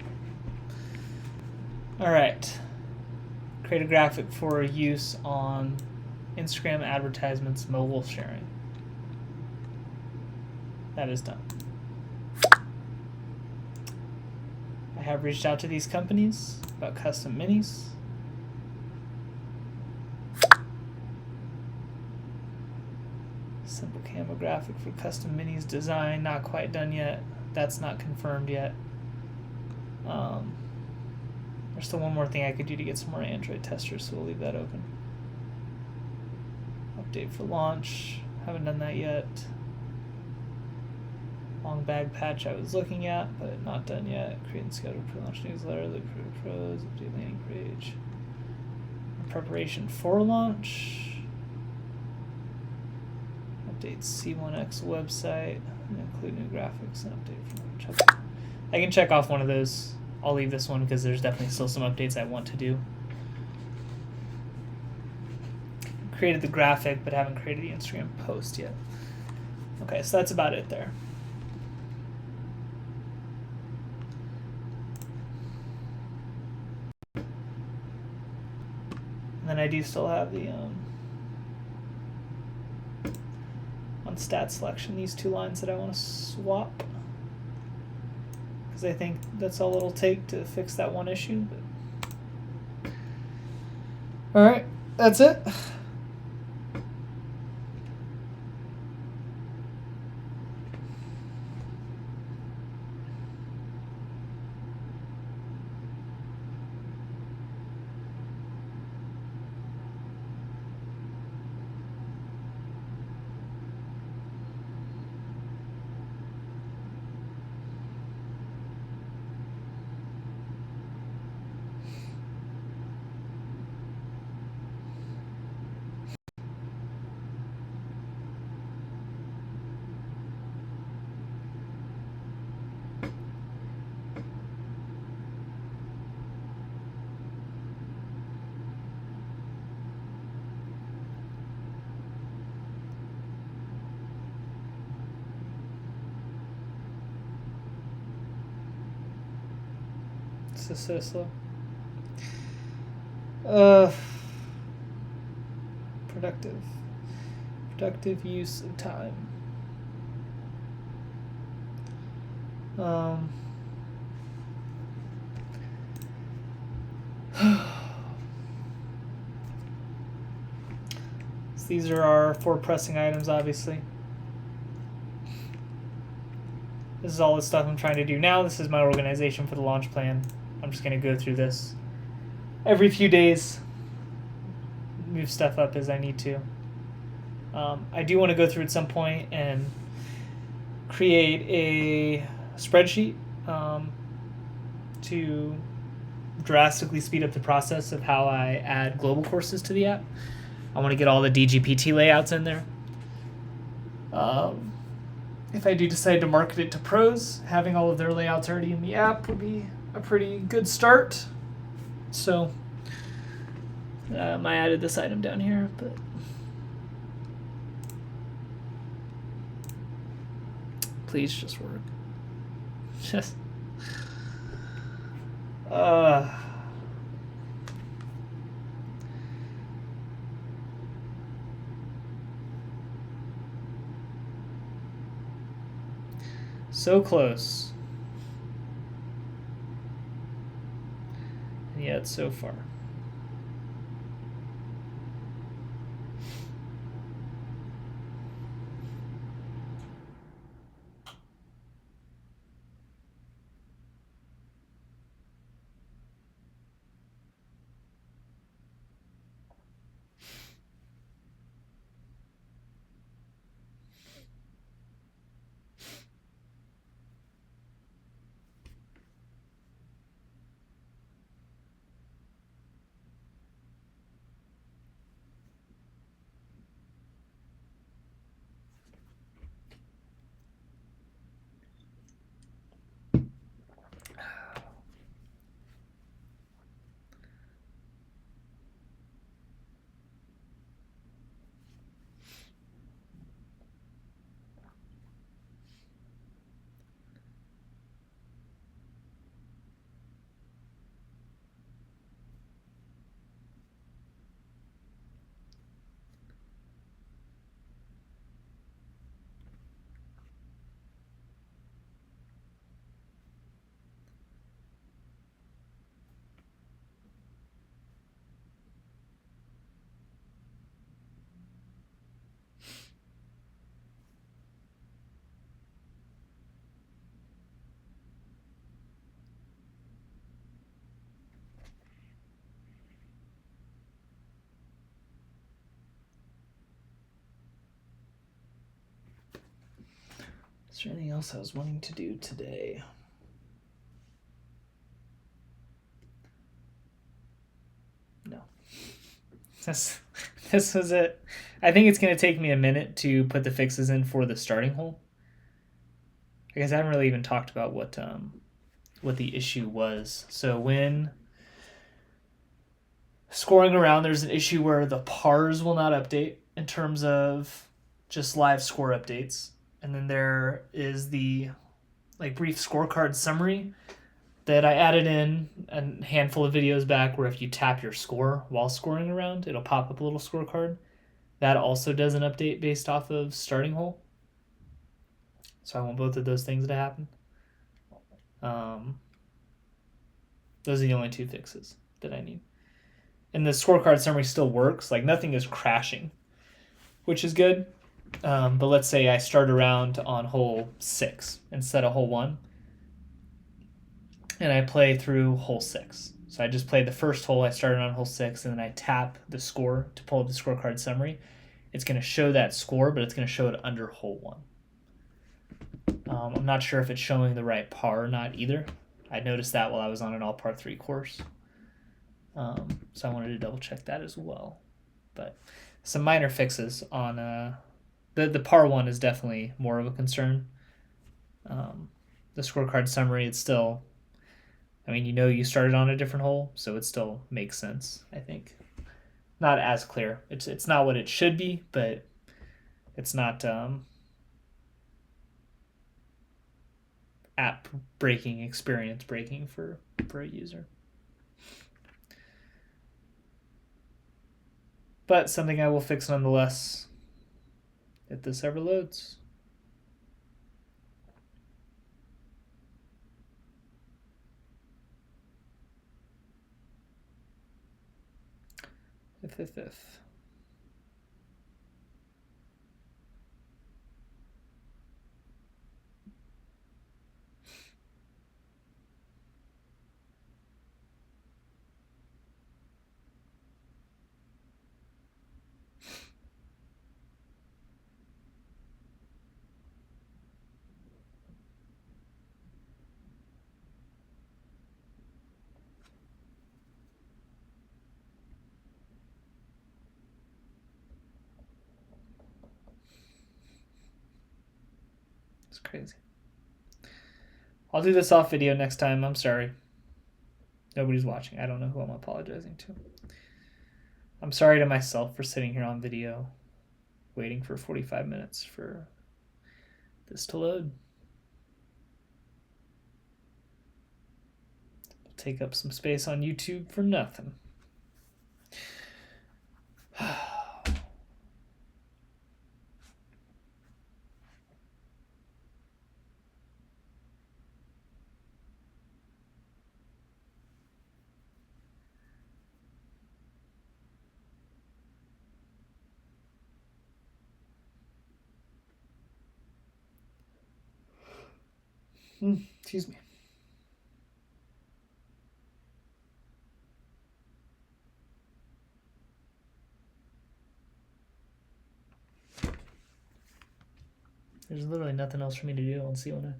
All right. Create a graphic for use on Instagram advertisements, mobile sharing. That is done. I have reached out to these companies about custom minis. Simple camera graphic for custom minis design, not quite done yet. That's not confirmed yet. There's still one more thing I could do to get some more Android testers, so we'll leave that open. Update for launch. Haven't done that yet. Long bag patch I was looking at, but not done yet. Create and schedule pre-launch newsletter. Look for pros. Update landing page. Preparation for launch. Update C1x website. And include new graphics and update for launch. I can check off one of those. I'll leave this one because there's definitely still some updates I want to do. Created the graphic, but haven't created the Instagram post yet. Okay, so that's about it there. And then I do still have the on stat selection, these two lines that I want to swap. Because I think that's all it'll take to fix that one issue. But alright, that's it. This is so slow. Productive use of time. So these are our 4 pressing items, obviously. This is all the stuff I'm trying to do now. This is my organization for the launch plan. I'm just going to go through this every few days, move stuff up as I need to. I do want to go through at some point and create a spreadsheet to drastically speed up the process of how I add global courses to the app. I want to get all the DGPT layouts in there. If I do decide to market it to pros, having all of their layouts already in the app would be a pretty good start. So I added this item down here, but please just work. Just so close, and yet so far. Is there anything else I was wanting to do today? No. This was it. I think it's going to take me a minute to put the fixes in for the starting hole. I guess I haven't really even talked about what the issue was. So when scoring around, there's an issue where the pars will not update in terms of just live score updates. And then there is the brief scorecard summary that I added in a handful of videos back where if you tap your score while scoring around, it'll pop up a little scorecard. That also does an update based off of starting hole. So I want both of those things to happen. Those are the only 2 fixes that I need. And the scorecard summary still works. Nothing is crashing, which is good. But let's say I start around on hole 6 instead of hole 1. And I play through hole 6. So I just played the first hole. I started on hole 6, and then I tap the score to pull up the scorecard summary. It's going to show that score, but it's going to show it under hole 1. I'm not sure if it's showing the right par or not either. I noticed that while I was on an all par 3 course. So I wanted to double check that as well. But some minor fixes on the par 1 is definitely more of a concern. The scorecard summary, it's still, you started on a different hole, so it still makes sense, I think. Not as clear. It's not what it should be, but it's not app breaking, experience breaking for a user. But something I will fix nonetheless if this ever loads. If. It's crazy. I'll do this off video next time. I'm sorry. Nobody's watching. I don't know who I'm apologizing to. I'm sorry to myself for sitting here on video waiting for 45 minutes for this to load. I'll take up some space on YouTube for nothing. Excuse me. There's literally nothing else for me to do on C1x.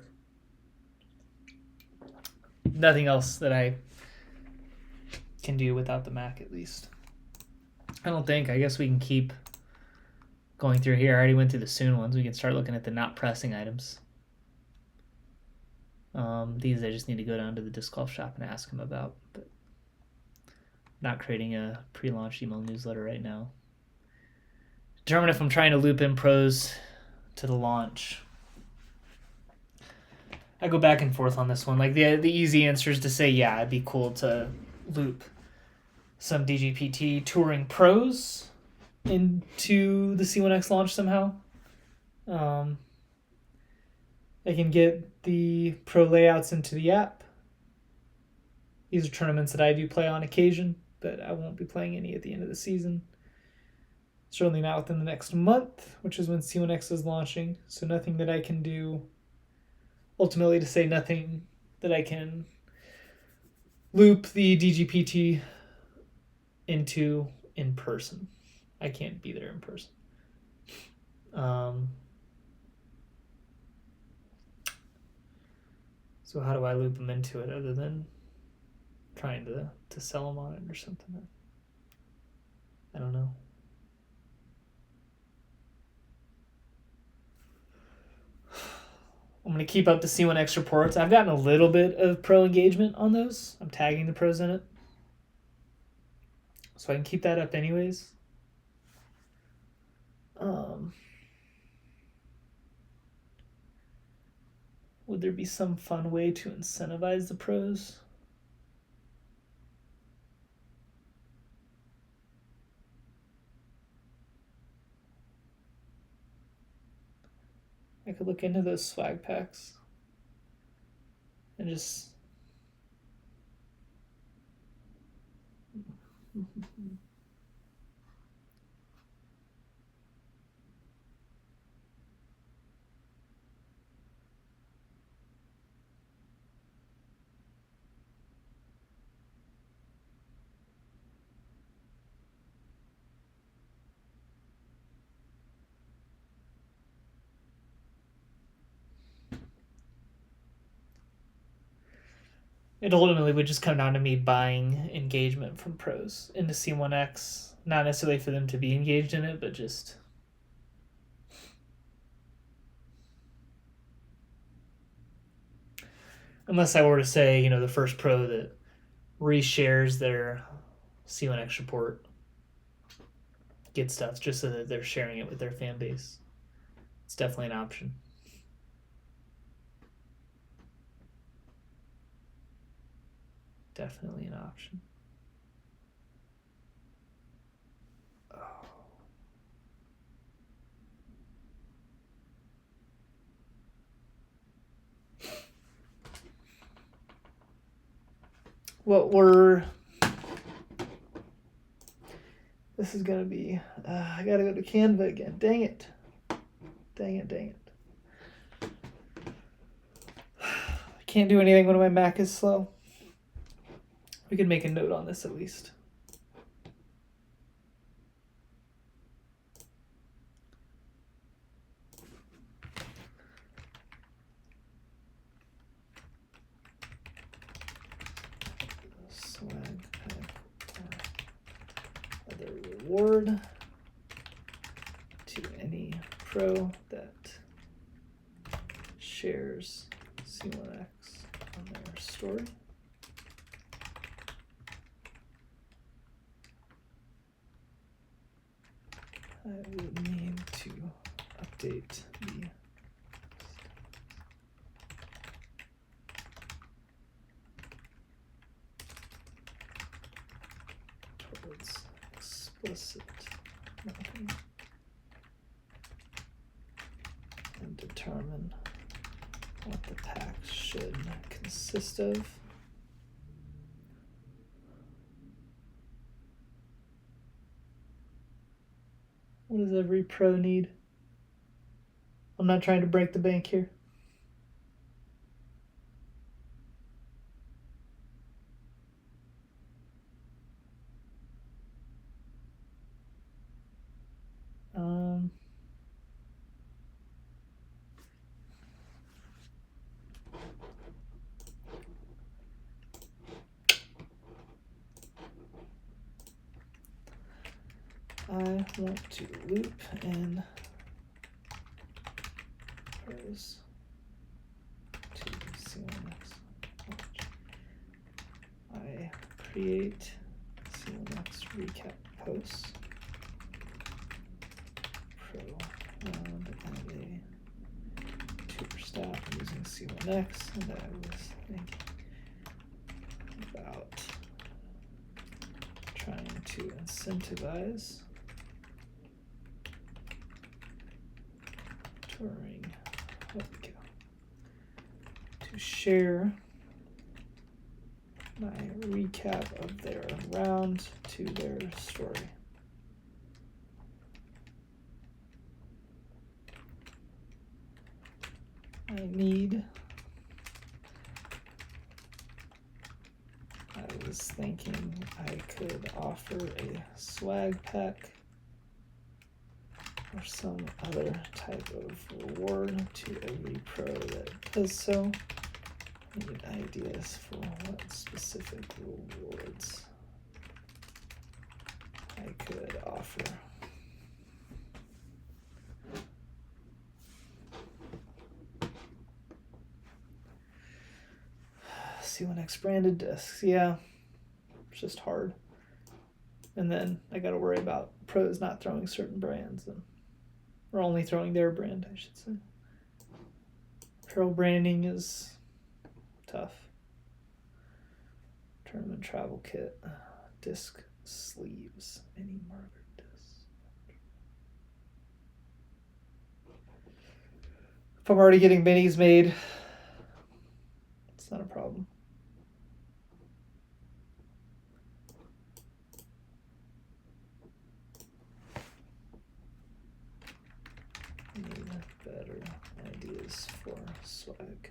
Nothing else that I can do without the Mac, at least. I don't think. I guess we can keep going through here. I already went through the soon ones. We can start looking at the not pressing items. These I just need to go down to the disc golf shop and ask him about, but not creating a pre-launch email newsletter right now. Determine if I'm trying to loop in pros to the launch. I go back and forth on this one. Like the easy answer is to say, yeah, it'd be cool to loop some DGPT touring pros into the C1X launch somehow. I can get the pro layouts into the app. These are tournaments that I do play on occasion, but I won't be playing any at the end of the season. Certainly not within the next month, which is when C1X is launching. So nothing that I can do, ultimately to say nothing that I can loop the DGPT into in person. I can't be there in person. So how do I loop them into it other than trying to sell them on it or something? I don't know. I'm going to keep up the C1X reports. I've gotten a little bit of pro engagement on those. I'm tagging the pros in it. So I can keep that up anyways. Would there be some fun way to incentivize the pros? I could look into those swag packs and just it ultimately would just come down to me buying engagement from pros into C1X. Not necessarily for them to be engaged in it, but just unless I were to say, the first pro that reshares their C1X report get stuff just so that they're sharing it with their fan base. It's definitely an option. definitely an option. This is gonna be, I gotta go to Canva again. Dang it. I can't do anything when my Mac is slow. We can make a note on this at least. Swag pack or other reward to any pro that shares C1x on their story. I would need to update the towards explicit marketing and determine what the pack should consist of. What does every pro need? I'm not trying to break the bank here. I want to loop in pros to C1x. I create C1x recap posts. Pro round and a tutor stop using C1x, and I was thinking about trying to incentivize touring, to share my recap of their round to their story. I was thinking I could offer a swag pack or some other type of reward to every pro that does so. I need ideas for what specific rewards I could offer. C1x branded discs, yeah, it's just hard. And then I got to worry about pros not throwing certain brands, or only throwing their brand, I should say. Pro branding is tough. Tournament travel kit, disc sleeves, mini marker discs. If I'm already getting minis made, it's not a problem. I need better ideas for swag.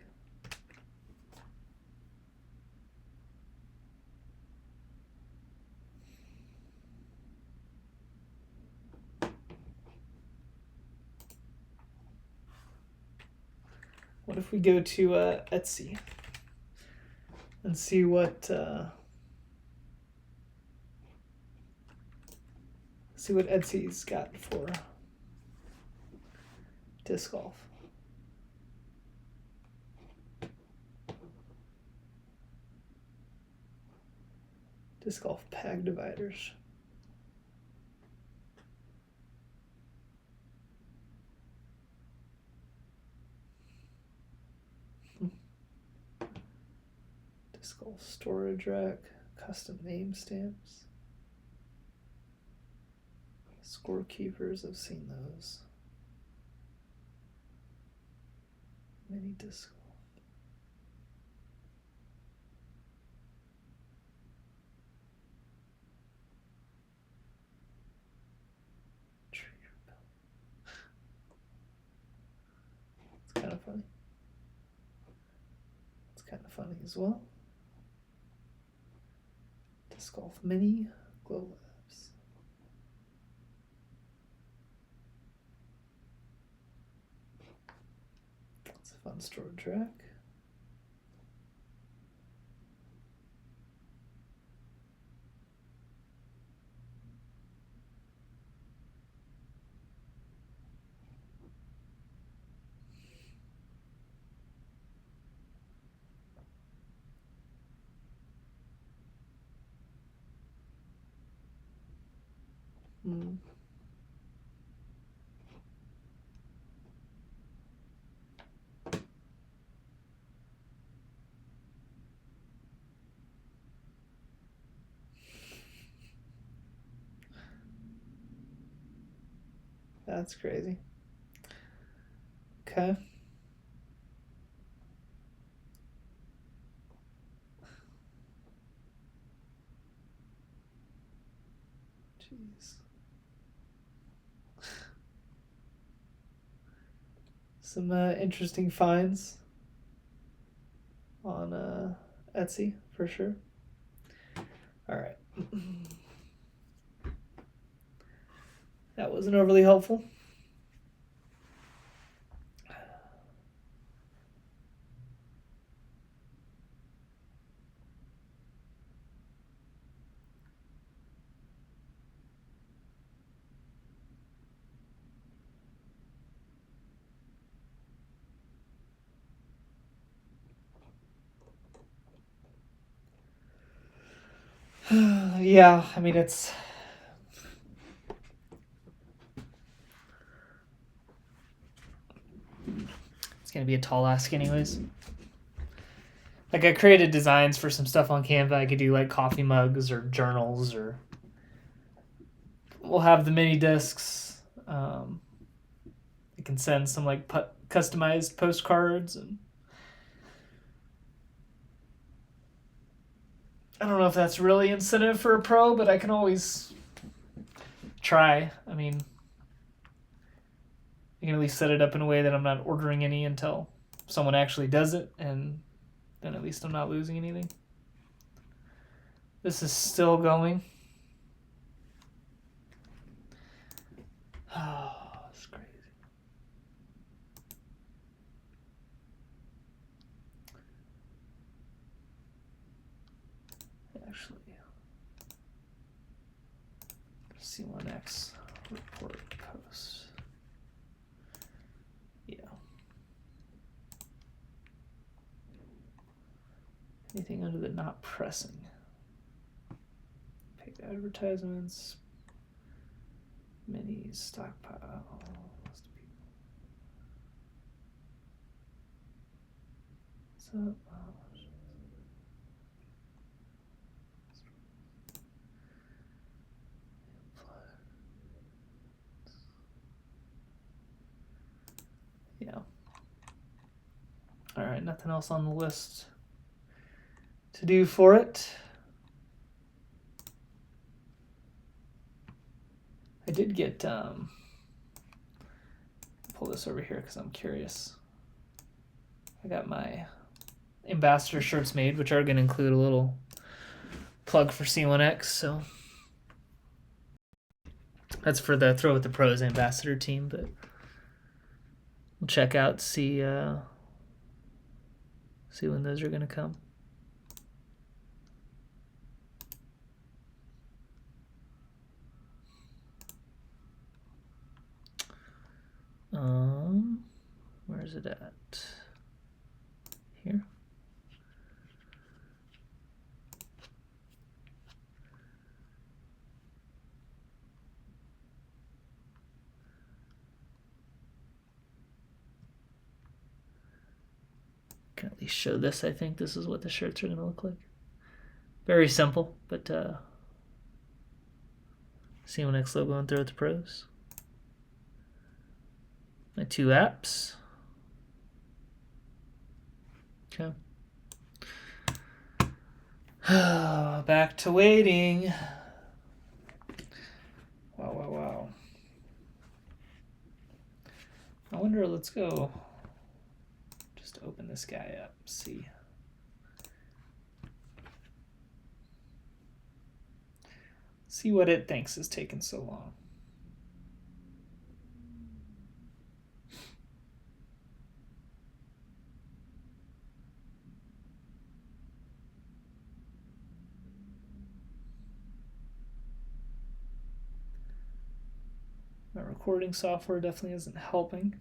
What if we go to Etsy and see what Etsy's got for disc golf? Disc golf peg dividers. Disc golf storage rack, custom name stamps, scorekeepers. I've seen those. Mini disc golf. It's kind of funny. It's kind of funny as well. Disc golf mini glow labs. It's a fun storage rack. That's crazy. Okay. Jeez. Some interesting finds on Etsy for sure. All right. That wasn't overly helpful. Yeah, I mean, it's gonna be a tall ask anyways. Like, I created designs for some stuff on Canva. I could do like coffee mugs or journals, or we'll have the mini discs. I can send some like customized postcards, and I don't know if that's really incentive for a pro, but I can always try. I mean, I can at least set it up in a way that I'm not ordering any until someone actually does it, and then at least I'm not losing anything. This is still going. Oh, it's crazy. Actually, C1x report post. Yeah. Anything under the not pressing. Paid advertisements. Mini stockpile. What's up? Yeah. All right, nothing else on the list to do for it. I did get pull this over here because I'm curious. I got my ambassador shirts made, which are going to include a little plug for C1x. So that's for the Throw with the Pros ambassador team, but we'll check out, see when those are going to come. Where is it at? Here. can at least show this. I think this is what the shirts are going to look like. Very simple, but C1x logo and throw it to pros. My 2 apps. Okay. Back to waiting. Wow. I wonder, let's go. Just open this guy up, see. See what it thinks is taking so long. My recording software definitely isn't helping.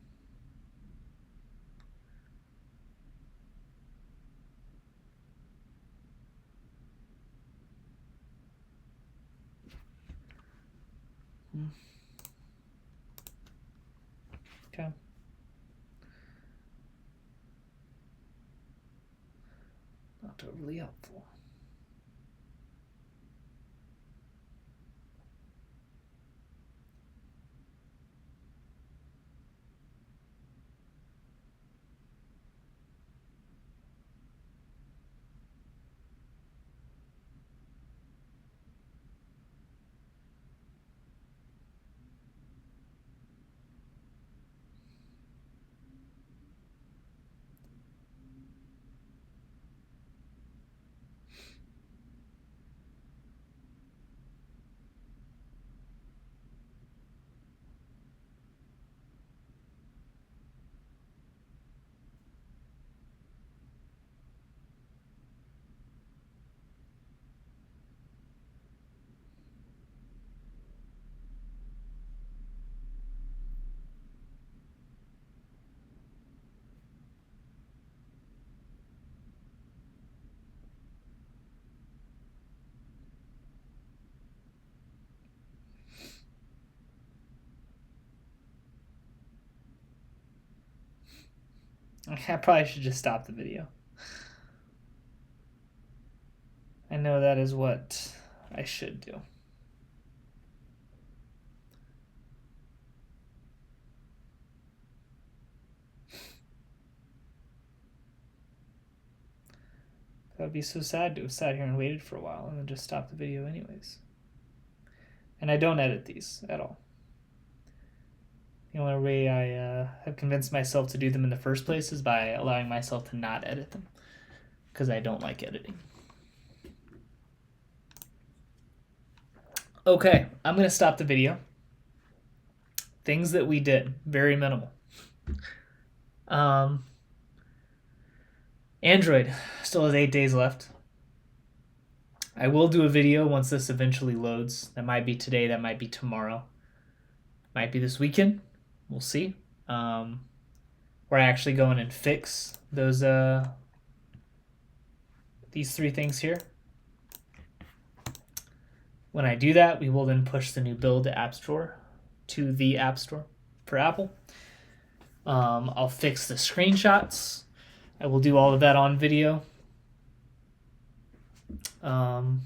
Okay. Not overly helpful. I probably should just stop the video. I know that is what I should do. That would be so sad to have sat here and waited for a while and then just stop the video anyways. And I don't edit these at all. The only way I have convinced myself to do them in the first place is by allowing myself to not edit them, because I don't like editing. Okay, I'm going to stop the video. Things that we did, very minimal. Android still has 8 days left. I will do a video once this eventually loads. That might be today, that might be tomorrow. Might be this weekend. We'll see. Where I actually go in and fix those these 3 things here. When I do that, we will then push the new build to App Store, to the App Store for Apple. I'll fix the screenshots. I will do all of that on video. And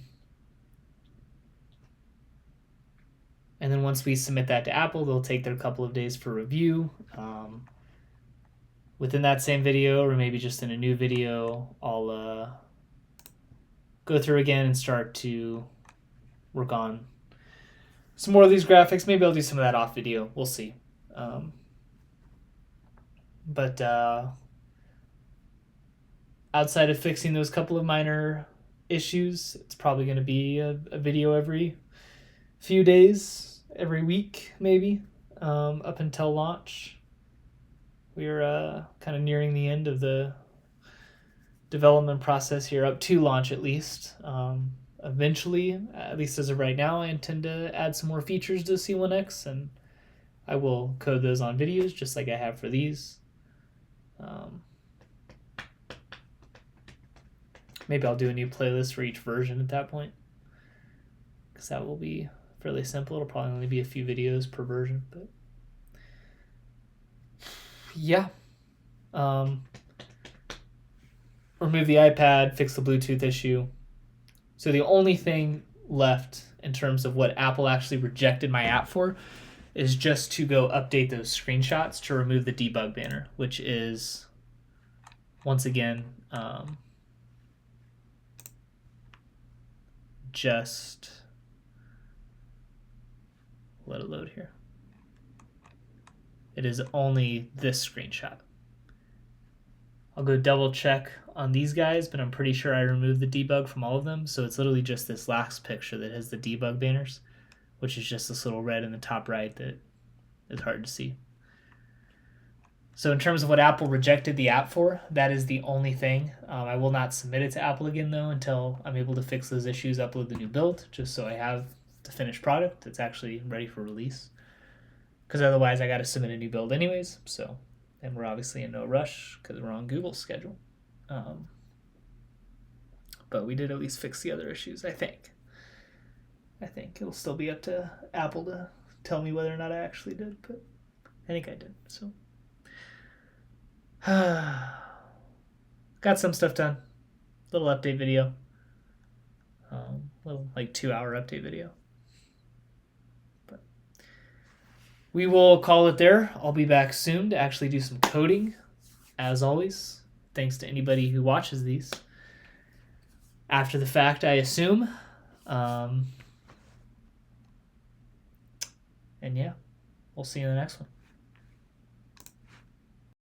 then once we submit that to Apple, they'll take their couple of days for review. Within that same video, or maybe just in a new video, I'll go through again and start to work on some more of these graphics. Maybe I'll do some of that off video. We'll see. But outside of fixing those couple of minor issues, it's probably going to be a video every few days, every week maybe, up until launch. We're kind of nearing the end of the development process here, up to launch at least. Eventually, at least as of right now, I intend to add some more features to C1x, and I will code those on videos just like I have for these. Maybe I'll do a new playlist for each version at that point, because that will be fairly simple. It'll probably only be a few videos per version, but yeah. remove the iPad, fix the Bluetooth issue. So the only thing left in terms of what Apple actually rejected my app for is just to go update those screenshots to remove the debug banner, which is, once again, just let it load here. It is only this screenshot. I'll go double check on these guys, but I'm pretty sure I removed the debug from all of them. So it's literally just this last picture that has the debug banners, which is just this little red in the top right that is hard to see. So in terms of what Apple rejected the app for, that is the only thing. I will not submit it to Apple again, though, until I'm able to fix those issues, upload the new build, just so I have the finished product that's actually ready for release. Because otherwise I got to submit a new build anyways, so... And we're obviously in no rush because we're on Google's schedule. But we did at least fix the other issues, I think. I think it'll still be up to Apple to tell me whether or not I actually did, but I think I did. So, got some stuff done. Little update video. Little like 2-hour update video. But we will call it there. I'll be back soon to actually do some coding, as always. Thanks to anybody who watches these. After the fact, I assume. And yeah, we'll see you in the next one.